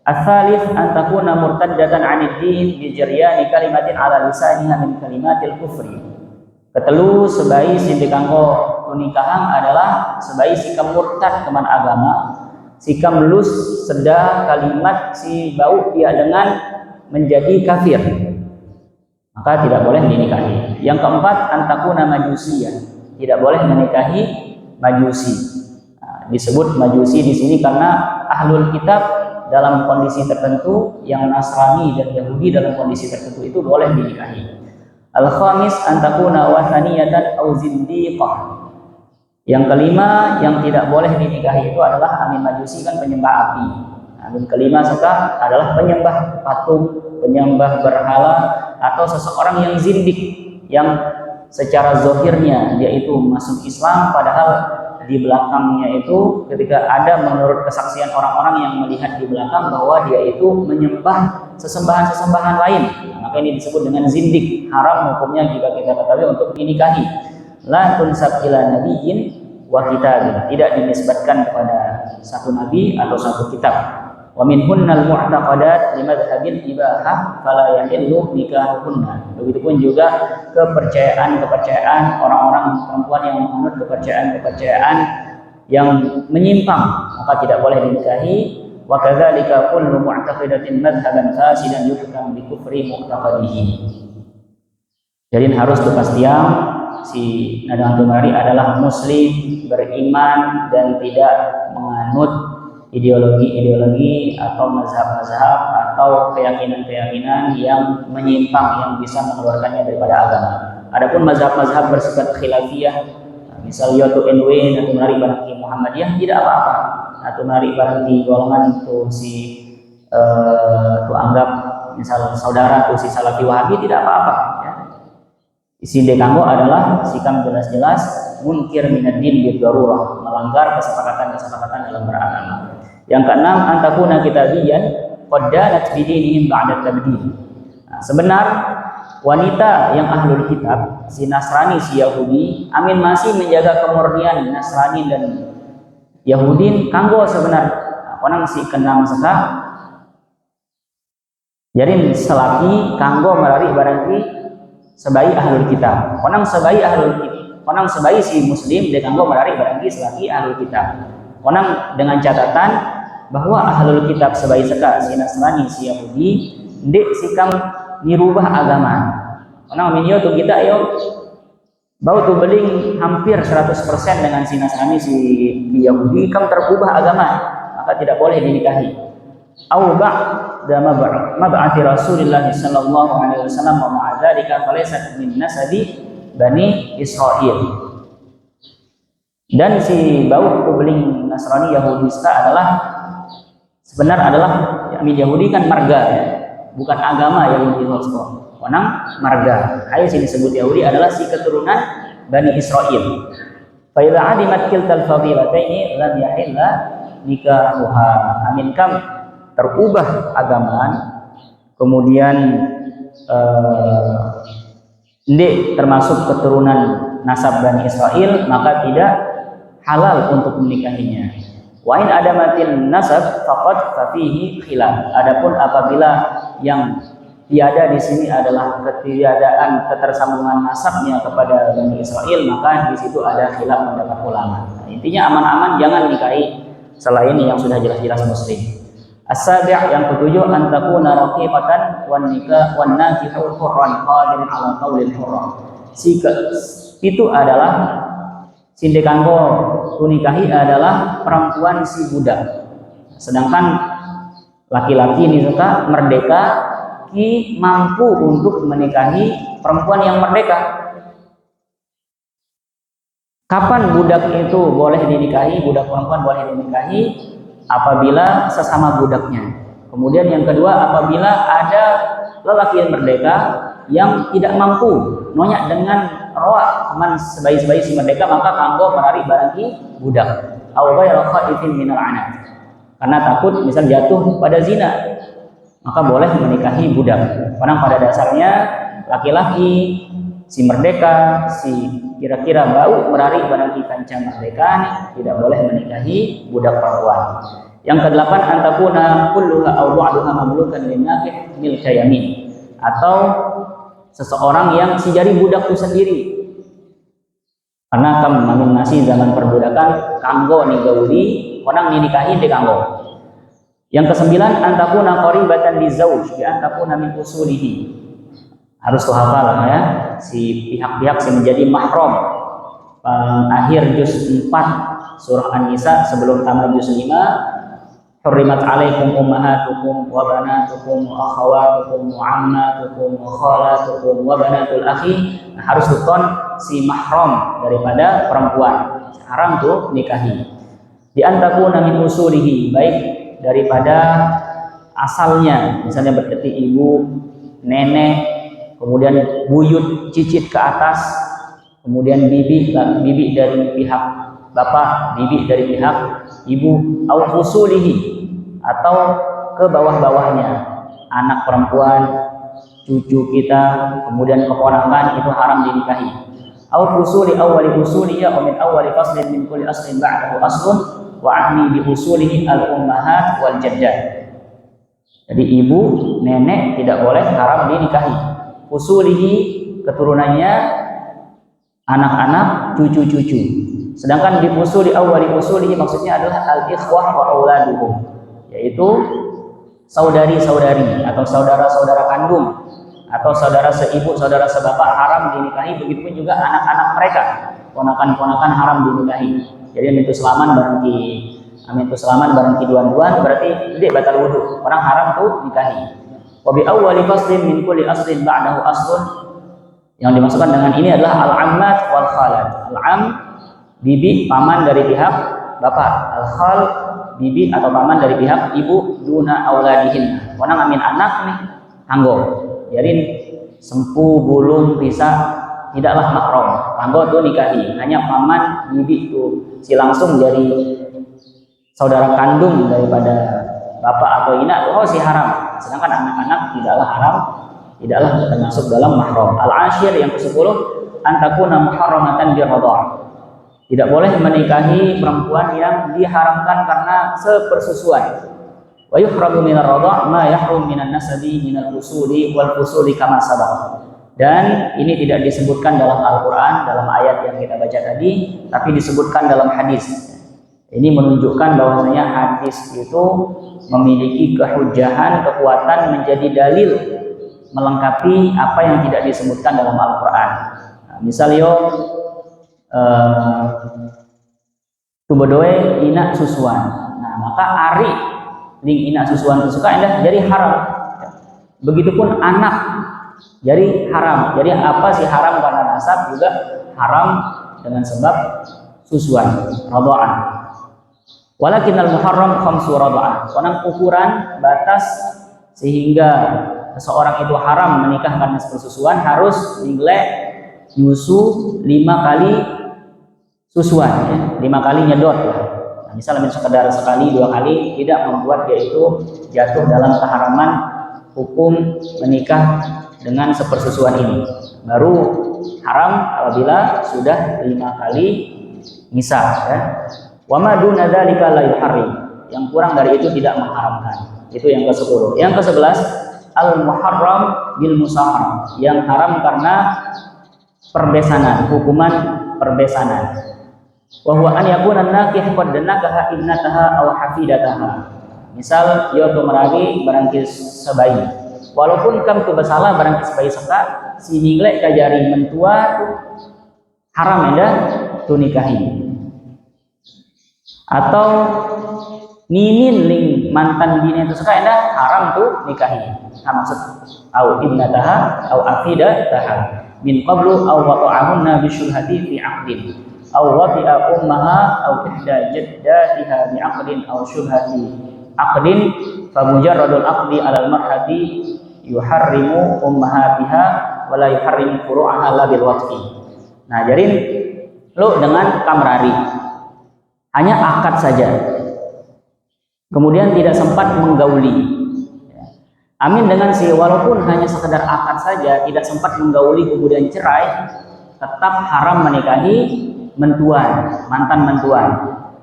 Ats-tsalits an takuna murtaddatan 'anid din bi jaryani kalimatin 'ala lisaniha min kalimatil kufri. Ketelu sebaik sing dikanggo nikahan adalah sebaik sikam murtad keman agama, sikam lus sedah kalimat si bau dia dengan menjadi kafir, maka tidak boleh dinikahi. Yang keempat, antakuna majusiyah, tidak boleh menikahi majusi. Nah, disebut majusi di sini karena ahlul kitab dalam kondisi tertentu, yang Nasrani dan Yahudi dalam kondisi tertentu itu boleh dinikahi. Al-khamis antakuna wathaniyatan aw zindiqah. Yang kelima yang tidak boleh dinikahi itu adalah amin majusi, kan penyembah api. Amin kelima suka adalah penyembah patung, penyembah berhala, atau seseorang yang zindik, yang secara zahirnya dia itu masuk Islam, padahal di belakangnya itu ketika ada menurut kesaksian orang-orang yang melihat di belakang bahwa dia itu menyembah sesembahan-sesembahan lain. Maka ini disebut dengan zindik. Haram hukumnya jika kita ketahui untuk dinikahi. La tunsab ila nabiyyin wa kitabin, tidak dinisbatkan kepada satu nabi atau satu kitab. Wa minhunnal mu'taqadat limadhhabil ibahah fala yahillu nikahuhunna. Begitupun juga kepercayaan orang-orang perempuan yang menganut kepercayaan yang menyimpang, maka tidak boleh dinikahi. Wa kadzalika kullu mu'taqidatin madhhaban fasidan yuhkam bi kufri mu'taqadihi. Jadi harus kepastian si Nadang Tumari adalah muslim, beriman, dan tidak menganut ideologi-ideologi atau mazhab-mazhab atau keyakinan-keyakinan yang menyimpang, yang bisa mengeluarkannya daripada agama. Adapun mazhab-mazhab bersifat khilafiyah, misal yotu NW, atau nari barangki Muhammadiyah, tidak apa-apa. Atau nari barangki golongan itu si itu anggap misal saudara itu si Salafi Wahabi, tidak apa-apa. Ya. Isi dekanggo adalah sikap jelas-jelas munkir minad-din bid-darurah, melanggar kesepakatan-kesepakatan dalam beragama. Yang keenam, antakuna kitabiyan qaddanat bidinihim ba'da tabdil. Nah, sebenar wanita yang ahlul kitab, si Nasrani, si Yahudi, amin masih menjaga kemurnian Nasrani dan Yahudin kanggo sebenar konang si kenang seka. Jadi selaki kanggo merari barangki sebaik ahlul kitab. Konang sebaik ahlul kitab. Konang sebaik si muslim dengan kanggo merari barangki selaki ahlul kitab. Konang dengan catatan bahwa ahlul kitab sebaik seka si Nasrani, si Yahudi, ndek sikam nirubah agama. Konang minyo tuh kita ayo bau tuh beling hampir 100% dengan si Nasrani, si Yahudi, kam terubah agama, maka tidak boleh dinikahi. Au ba'da mab'ati Rasulillah sallallahu alaihi wasallam wa ma'adzalika falaysat min nasabi Bani Israel. Dan si bau kubeling Nasrani Yahudi adalah sebenarnya adalah Amin Yahudi kan marga, ya, bukan agama Yahudi Rasul. Konang marga. Ayat sini disebut Yahudi adalah si keturunan Bani Israel. Fa idza adimat kiltal fadilataini lam yahilla nikahuha. Amin kam terubah agamaan, kemudian termasuk keturunan nasab Bani Israel, maka tidak halal untuk menikahinya. Wa in adamatin nasab faqad fafihi khilaf. Adapun apabila yang tiada di sini adalah ketiadaan ketersambungan nasabnya kepada Bani Israel, maka di situ ada khilaf pendapat ulama. Nah, intinya aman-aman jangan nikahi selain yang sudah jelas-jelas muslim. As-sabi' yang ketujuh, antakuna raqiqatan wan nikah wan nakihu hurran qadirin ala qaulil hurran. Itu adalah sindekanggo tunikahi adalah perempuan si budak. Sedangkan laki-laki ini suka merdeka ki mampu untuk menikahi perempuan yang merdeka. Kapan budak itu boleh dinikahi, budak perempuan boleh dinikahi? Apabila sesama budaknya. Kemudian yang kedua, apabila ada lelaki yang merdeka yang tidak mampu nonyak dengan roa teman sebaik-baik si merdeka, maka kanggo merari barangki budak. Au ghairu khaifin minal anat. Karena takut misal jatuh pada zina, maka boleh menikahi budak. Karena pada dasarnya laki-laki si merdeka, si kira-kira bau merari barangki kanca merdeka tidak boleh menikahi budak perempuan. Yang kedelapan, antakuna kulluha aw ba'duha mamlukan linnakih milka yamin, atau seseorang yang si jari budak itu sendiri. Karena kami masih zaman perbudakan kanggo ni gauli, orang nikahi de kanggo. Yang kesembilan, antakuna qaribatan lizauj, ya antakuna min usulihi. Harus tuh hafal ya, si pihak-pihak yang menjadi mahram akhir juz 4 surah An-Nisa sebelum tamat juz 5, hurrimat alaikum ummahatukum wa banatukum wa akhawatukum wa ammatukum wa khalatukum wa banatul akhi. Nah, harus huton si mahram daripada perempuan, haram tuh nikahi. Di antakuna min usulihi, baik daripada asalnya, misalnya berarti ibu, nenek, kemudian buyut, cicit ke atas, kemudian bibi dari pihak bapak, bibi dari pihak ibu, au usulihi, atau ke bawah-bawahnya, anak perempuan, cucu kita, kemudian keponakan, itu haram dinikahi. Au usuli awwali usuliya wa min awwali faslin min kulli aslin ba'dahu aslun wa ahli bi usulihi al ummahat wal jaddat. Jadi ibu, nenek tidak boleh, haram dinikahi. Usulihi keturunannya, anak-anak, cucu-cucu. Sedangkan di usuli awwali usulihi maksudnya adalah al-ikhwah wa auladuhum, yaitu saudari-saudari atau saudara-saudara kandung atau saudara seibu, saudara sebapak, haram dinikahi. Begitupun juga anak-anak mereka, ponakan-ponakan, haram dinikahi. Jadi amintu selaman barang kiduan-duan berarti dia batal wudu, orang haram tuh nikahi. Wa bi awwali faslin min kulli aslin ba'dahu aslun, yang dimaksudkan dengan ini adalah al-ammat wal khalat. Al-am, bibi, paman dari pihak bapak. Al-khal, bibi atau paman dari pihak ibu, duna auladihin, orang amin anak nih anggo. Jadi sempu, bulung, bisa tidaklah mahram, anggo tuh nikahi. Hanya paman, bibi itu si langsung dari saudara kandung daripada bapak atau inak, oh si haram. Sedangkan anak-anak tidaklah haram, tidaklah termasuk dalam mahram. Al-ashir yang ke-10, antakuna muharramatan biradha'ah. Tidak boleh menikahi perempuan yang diharamkan karena sepersusuan. Wa yuhramu minar radha' ma yahrum minan nasabi minal usuli wal fusuli kama sabaq. Dan ini tidak disebutkan dalam Al-Qur'an dalam ayat yang kita baca tadi, tapi disebutkan dalam hadis. Ini menunjukkan bahwasanya hadis itu memiliki kehujahan, kekuatan, menjadi dalil melengkapi apa yang tidak disebutkan dalam Al-Qur'an. Nah, misal tubodoe ina susuan. Nah, maka ari ling ina susuan suka indah jadi haram. Begitupun anak jadi haram. Jadi apa sih haram karena nasab, juga haram dengan sebab susuan, radha'ah. Walakinnal muharram khamsu radha'ah. Karena ukuran batas sehingga seseorang itu haram menikah karena persusuan harus nyusu 5 kali susuan, ya. 5 kali nyedot lah. Nah, misalnya sekedar sekali, 2 kali tidak membuat dia itu jatuh dalam keharaman hukum menikah dengan sepersusuan ini. Baru haram apabila sudah 5 kali nisa, ya. Wa ma duna dzalika la yuharrim. Yang kurang dari itu tidak mengharamkan. Itu yang ke-10. Yang ke-11, al-muharram bil musahar. Yang haram karena perbesanan, hukuman perbesanan. Wa huwa an yakuna an-nakih qad nakaha ibnataha aw hafidataha. Misal yo tumragi barangkis sebayi. Walaupun kam tu bersalah barangkis sebayi seka si niglek kajari mentua tu haram eda tu nikahi. Atau ninin ling mantan bini itu seka eda haram tu nikahi. Nah, maksud au ibnataha au afidataha min qablu aw wata'ahunna bisyubhati fi 'aqdin aw wati'a ummaha aw ihda jaddatiha bi 'aqdin aw syubhati 'aqdin fa mujarradul 'aqdi 'alal mar'ati yuharrimu ummahatiha wa la yuharrimu furu'aha la bil wat'i. Nah, jadi lu dengan kamrari hanya akad saja, kemudian tidak sempat menggauli. Amin dengan si walaupun hanya sekedar akad saja, tidak sempat menggauli kemudian cerai, tetap haram menikahi mentuan, mantan mentuan.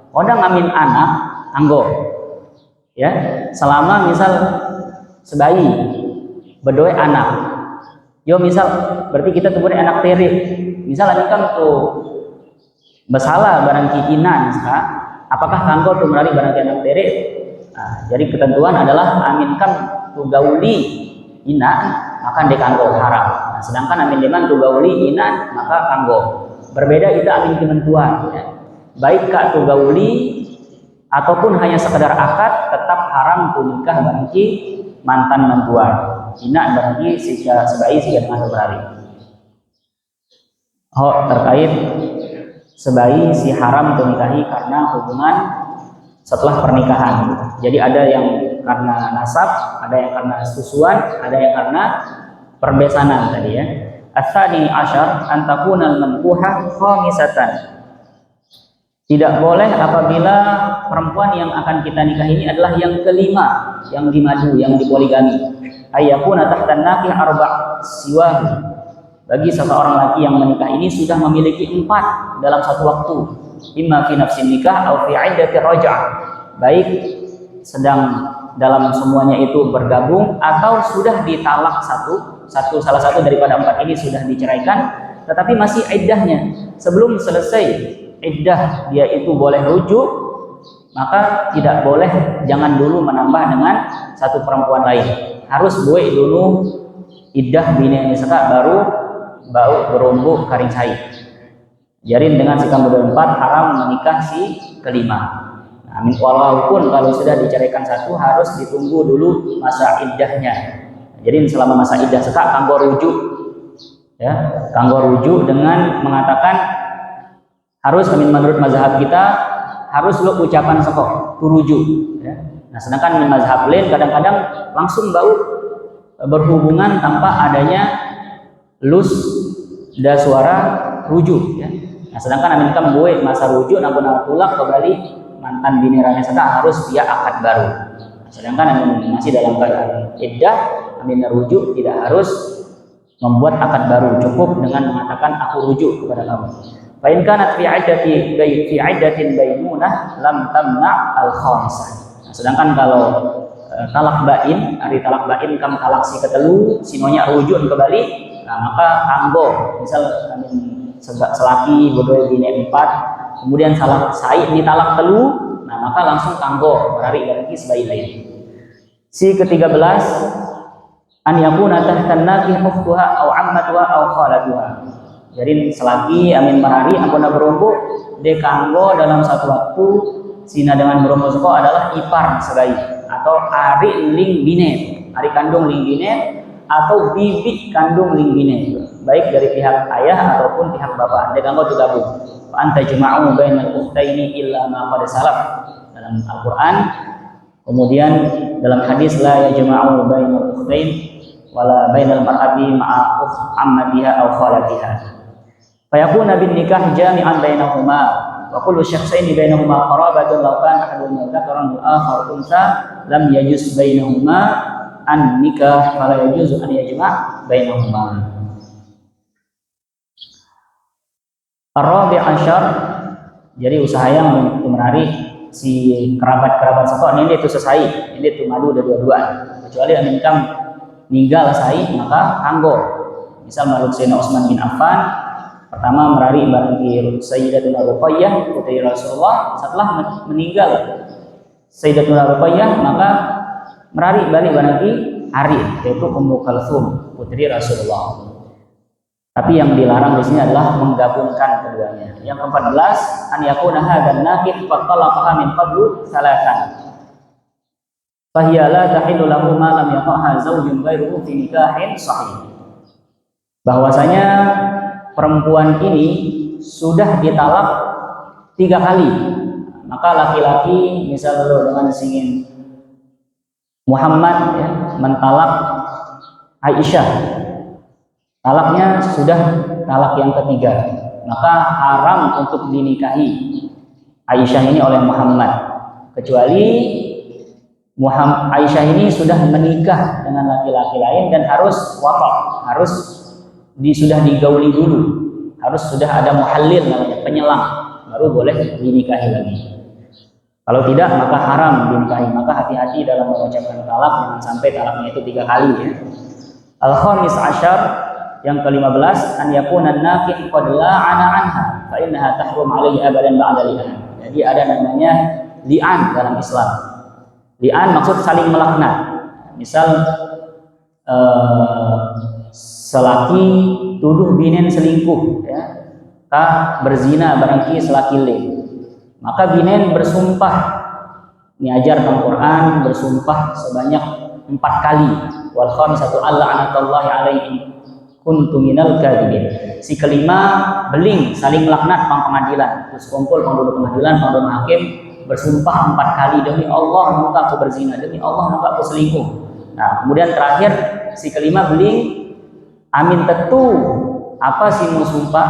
Odang amin anak anggo, ya, selama misal sebayi berdoa anak. Yo misal berarti kita tuh anak teri. Misal amin kan tuh bersalah barang kikinan, apakah kanggo tuh merari barang anak teri? Nah, jadi ketentuan adalah aminkan gauli ina maka dekanggo haram. Nah, sedangkan amin deman gauli ina maka kanggo Berbeda itu amin kementuan ya. Baik kak tu gauli ataupun hanya sekedar akad, tetap haram tu nikah bagi mantan mentuan. Ina bagi sebaik jika dengan berari. Terkait sebaik si haram tu nikahi karena hubungan setelah pernikahan. Jadi ada yang karena nasab, ada yang karena susuan, ada yang karena perbesanan tadi ya. Ats-tsani asyar an takuna al-mankuhah khamisatan. Tidak boleh apabila perempuan yang akan kita nikahi ini adalah yang kelima, yang dimadu, yang dipoligami. Ayyakuna tahtan nakih arba' siwah. Bagi seseorang laki yang menikah ini sudah memiliki 4 dalam satu waktu. Imma fi nafsin nikah atau fi iddati raj'ah. Baik sedang dalam semuanya itu bergabung atau sudah ditalak salah satu daripada 4 ini sudah diceraikan, tetapi masih iddahnya. Sebelum selesai iddah dia itu boleh rujuk, maka tidak boleh, jangan dulu menambah dengan satu perempuan lain. Harus buai dulu iddah bini nisaka baru bau berumbu karing cai. Jarin dengan si keempat haram menikah si kelima. Amin. Walaupun kalau sudah diceraikan satu harus ditunggu dulu masa iddahnya. Jadi selama masa iddah sekak kanggo rujuk, ya, kanggo rujuk dengan mengatakan harus menurut mazhab kita harus lo ucapan sekok turujuk. Ya. Nah sedangkan mazhab lain kadang-kadang langsung bau berhubungan tanpa adanya lus da suara rujuk. Ya. Nah sedangkan amin kam buat masa rujuk namun tulak kembali mantan bini rane sedang harus via akad baru. Sedangkan masih dalam keadaan iddah, amin rujuk tidak harus membuat akad baru, cukup dengan mengatakan aku rujuk kepada kamu. Fa in kanat fi iddatin bainunah lam tamna al khamisah. Nah, sedangkan kalau talak bain, hari talak bain kam talak si ketelu, sinonya rujuk kembali, nah maka kanggo, misal amin selaki bodoh bini 4 kemudian salah said ditalak telu, nah maka langsung kanggo berari lagi sebaik lain. Si ke-13 an yakuna tahtan nakih ukhtuha aw ammatuha aw khalatuha. Jadi selagi amin berari ampun berumbu de kanggo dalam satu waktu sina dengan berumbu suko adalah ipar sebaik atau ari ling bine, ari kandung ling bine atau bibi kandung ling bine, baik dari pihak ayah ataupun pihak bapak. De kanggo digabung. Anta juma'u bainal ukhtaini illa ma qad salaf dalam Al-Qur'an. Kemudian dalam hadis la yajma'u bainal ukhtain wala bainal mar'ati ma'a ammatiha aw khalatiha. Fa yakuna bin nikah jami'an bainahuma wa kullu syakhsaini bainahuma qarabatun law kana ahadun dzakaran wal akhar unsa lam yajuz bainahuma an nikah fala yajuzu an yajma' bainahuma. Ar-rabi' asyar, jadi usaha yang untuk menarik si kerabat-kerabat sekor ini itu selesai, ini itu madu ada dua-duaan. Kecuali yang income ninggal sai maka kanggo. Misal maluk Sayyidina Utsman bin Affan pertama merari barangki Sayyidatuna Ruqayyah putri Rasulullah, setelah meninggal Sayyidatuna Ruqayyah maka merari balik barangki Ari yaitu Ummu Kalsum putri Rasulullah. Tapi yang dilarang di sini adalah menggabungkan keduanya. Yang ke-14 an yakuna hadzal nakih fa talaqaha min qablu salatan. Fa hiya la tahillu lahu ma lam yaqaha zawjun ghairuhu fi nikahin sahih. Bahwasanya perempuan ini sudah ditalak 3 kali. Maka laki-laki misal dengan singin Muhammad ya, mentalak Aisyah, talaknya sudah talak yang ketiga, maka haram untuk dinikahi Aisyah ini oleh Muhammad, kecuali Aisyah ini sudah menikah dengan laki-laki lain dan harus watak, harus sudah digauli dulu, harus sudah ada muhallil namanya, penyelang, baru boleh dinikahi lagi. Kalau tidak maka haram dinikahi. Maka hati-hati dalam mengucapkan talak, jangan sampai talaknya itu 3 kali ya. Al-khamis asyar, yang ke-15 an yakuna an-nakih qad la'ana anha fa innaha tahrum 'alaihi abadan ba'da li'an. Jadi ada namanya li'an dalam Islam. Li'an maksud saling melaknat. Misal selaki tuduh binin selingkuh ya. ka berzina barangki selakile. Maka binen bersumpah, ini ajar dalam Quran, bersumpah sebanyak 4 kali. Wal khamisatu la'natullahi alaihi kuntu minal kadhibin. Si kelima beling saling melaknat pang pengadilan. Terus kumpul pang pengadilan, pang hakim bersumpah 4 kali, demi Allah muka aku berzina, demi Allah muka aku selingkuh. Nah, kemudian terakhir si kelima beling amin tetu apa sih mau sumpah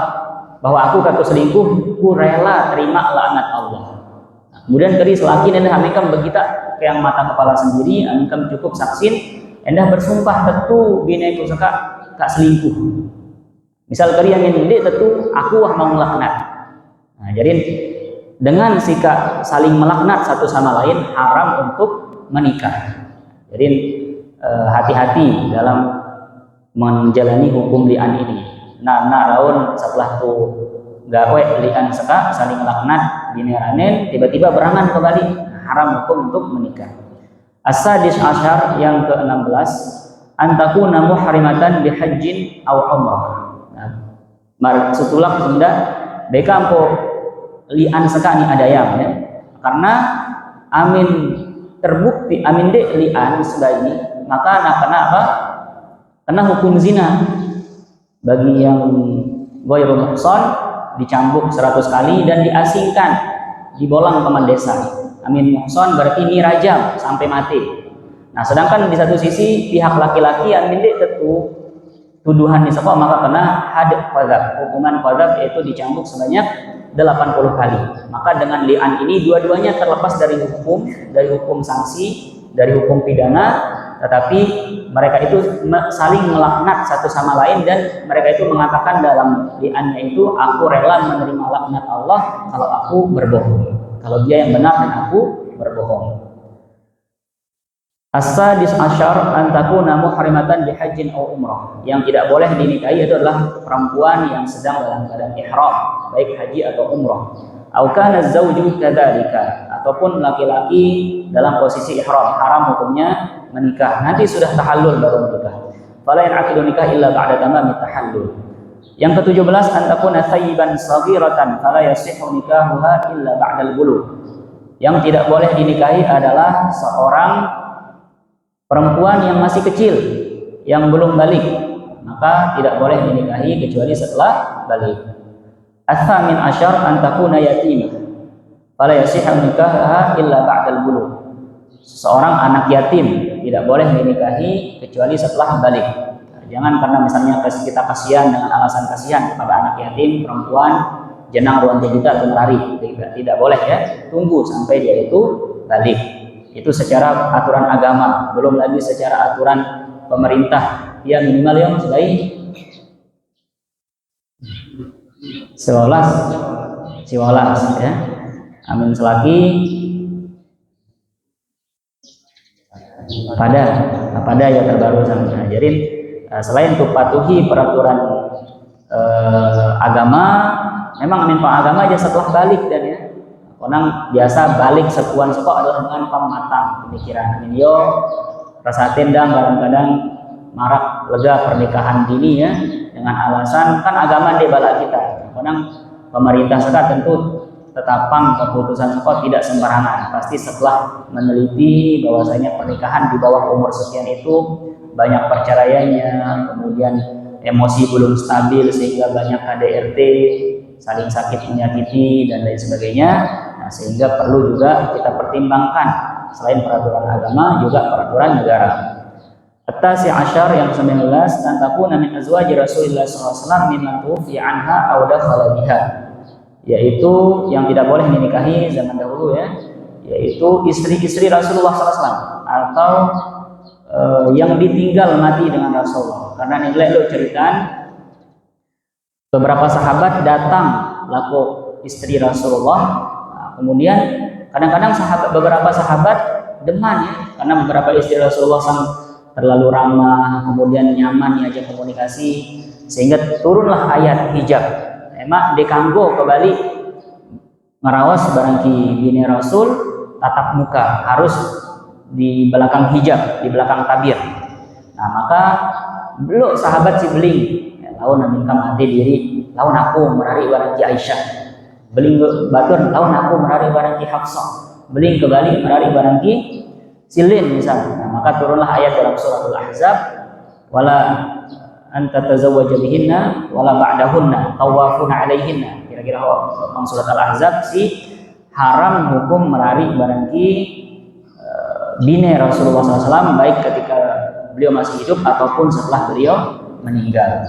bahwa aku kaku selingkuh, ku rela terima laknat Allah. Nah, kemudian keri selaki nendah amikam begita ke yang mata kepala sendiri, amikam cukup saksin, endah bersumpah tetu bina itu kak selingkuh. Misal keri yang ini tetu aku wah mau melaknat. Nah, jadi dengan sikap saling melaknat satu sama lain haram untuk menikah. Jadi hati-hati dalam menjalani hukum li'an ini. Nah raun setelah tu gawe li'an seka saling melaknat bineranen tiba-tiba berangan kembali, haram hukum untuk menikah. As-sadis asyar yang ke-16 antakuna muhrimatan bihajjin aw umrah. Nah, setulak sunda beka ampo li'an seka ni adayam ya. Karena amin terbukti amin de li'an sebagai maka nak kena apa? Kena hukum zina. Bagi yang ghairu muhsan dicambuk 100 kali dan diasingkan, dibolang ke desa. Amin muhsan berarti ini rajam sampai mati. Nah, sedangkan di satu sisi pihak laki-laki amin de tentu tuduhan di sekolah maka kena had qadzaf, hukuman qadzaf yaitu dicambuk sebanyak 80 kali. Maka dengan li'an ini dua-duanya terlepas dari hukum sanksi, dari hukum pidana, tetapi mereka itu saling melaknat satu sama lain dan mereka itu mengatakan dalam li'annya itu aku rela menerima laknat Allah kalau aku berbohong, kalau dia yang benar dan aku berbohong. As-sadis asyar an takuna muhrimatan bihajjin aw umrah. Yang tidak boleh dinikahi itu adalah perempuan yang sedang dalam keadaan ihram, baik haji atau umrah. Aw kana az-zawju kadzalika, ataupun laki-laki dalam posisi ihram, haram hukumnya menikah. Nanti sudah tahallul baru menikah. Fala yan'aqidu nikah illa ba'da tamamit tahallul. Yang ke-17 an takuna thayyiban saghiratan fala yasihhu nikahuha illa ba'dal bulugh. Yang tidak boleh dinikahi adalah seorang perempuan yang masih kecil, yang belum balik, maka tidak boleh dinikahi kecuali setelah balik. Ats-tsamin asyar an takuna yatimah fala yasihhu nikahuha illa ba'dal bulugh. Seorang anak yatim tidak boleh dinikahi kecuali setelah balik. Jangan karena misalnya kita kasihan dengan alasan kasihan kepada anak yatim perempuan jenang ruang kita atau melari, tidak boleh ya, tunggu sampai dia itu balik. Itu secara aturan agama, belum lagi secara aturan pemerintah. Ya minimal yang sebaik 11 ya. Amin selaki pada ya terbaru sama. Jadi selain untuk patuhi peraturan agama, memang amin agama aja setelah balik dan ya. Orang biasa balik sekuan sekok adalah dengan pematang pemikiran. Amin yo rasa tendang kadang-kadang marak lega pernikahan dini ya dengan alasan kan agama dia bala kita. Kadang pemerintah sekat tentu tetapang keputusan sekot tidak sembarangan. Pasti setelah meneliti bahwasanya pernikahan di bawah umur sekian itu banyak perceraiannya, kemudian emosi belum stabil sehingga banyak KDRT, saling sakit menyakiti dan lain sebagainya. Nah, sehingga perlu juga kita pertimbangkan selain peraturan agama juga peraturan negara. At-tasi asyar yang ke-19 dan takuna min azwaji Rasulullah SAW mimman tuwfiya anha aw dakhala biha, yaitu yang tidak boleh dinikahi zaman dahulu ya, yaitu istri-istri Rasulullah SAW atau yang ditinggal mati dengan Rasulullah. Karena nilai lo ceritaan beberapa sahabat datang laku istri Rasulullah, nah, kemudian kadang-kadang beberapa sahabat deman ya, karena beberapa istri Rasulullah terlalu ramah, kemudian nyaman diajak komunikasi, sehingga turunlah ayat hijab. Emak dekanggo kembali ngerawas barangki bini Rasul tatap muka harus di belakang hijab, di belakang tabir. Nah maka belum sahabat si beling lawan namin mati diri lawan aku merari barang Ki Aisyah. Beling batur lawan aku merari barang Ki Hafsah. Beling kembali merari barang Ki Silin misalnya. Nah, maka turunlah ayat dalam suratul Ahzab, wala anta tazawwaja bihinna wala ba'dahunna tawafuna alaihinna. Kira-kira surat Al-Ahzab si haram hukum merari barang Ki bine Rasulullah SAW baik ketika beliau masih hidup ataupun setelah beliau meninggal.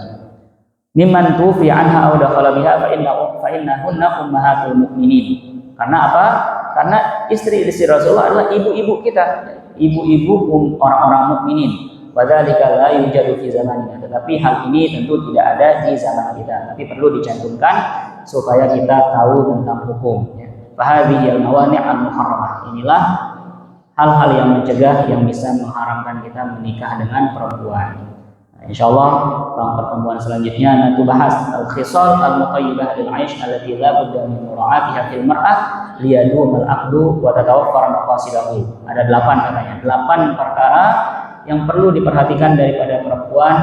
Mimman tufi anha aw dakhala biha fa innahunna ummahatul mukminin. Karena apa? Karena istri-istri Rasulullah adalah ibu-ibu kita, ibu-ibu orang-orang mukminin. Wadzalika la yujadu fi zamanina. Tetapi hal ini tentu tidak ada di zaman kita, tapi perlu dicantumkan supaya kita tahu tentang hukum. Fahadhihi al-mawani' al-muharramah. Inilah hal-hal yang mencegah yang bisa mengharamkan kita menikah dengan perempuan. Insyaallah dalam pertemuan selanjutnya nanti bahas al-khisal al-muqayyibah lil 'aish allati la budda min mura'atiha fil mar'ah liyadum al-aqdu wa tatawaffar maqasidahu. Ada 8 katanya. 8 perkara yang perlu diperhatikan daripada perempuan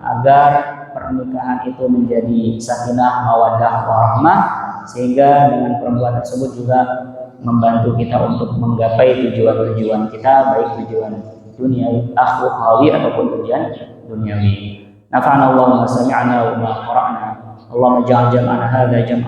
agar pernikahan itu menjadi sakinah mawaddah warahmah, sehingga dengan perempuan tersebut juga membantu kita untuk menggapai tujuan-tujuan kita, baik tujuan duniawi akhirawi ataupun tujuan duniawi. Nafa'ana Allah wa sami'ana wa ma qara'na. Allahumma ja'al jam'ana hadza jam'a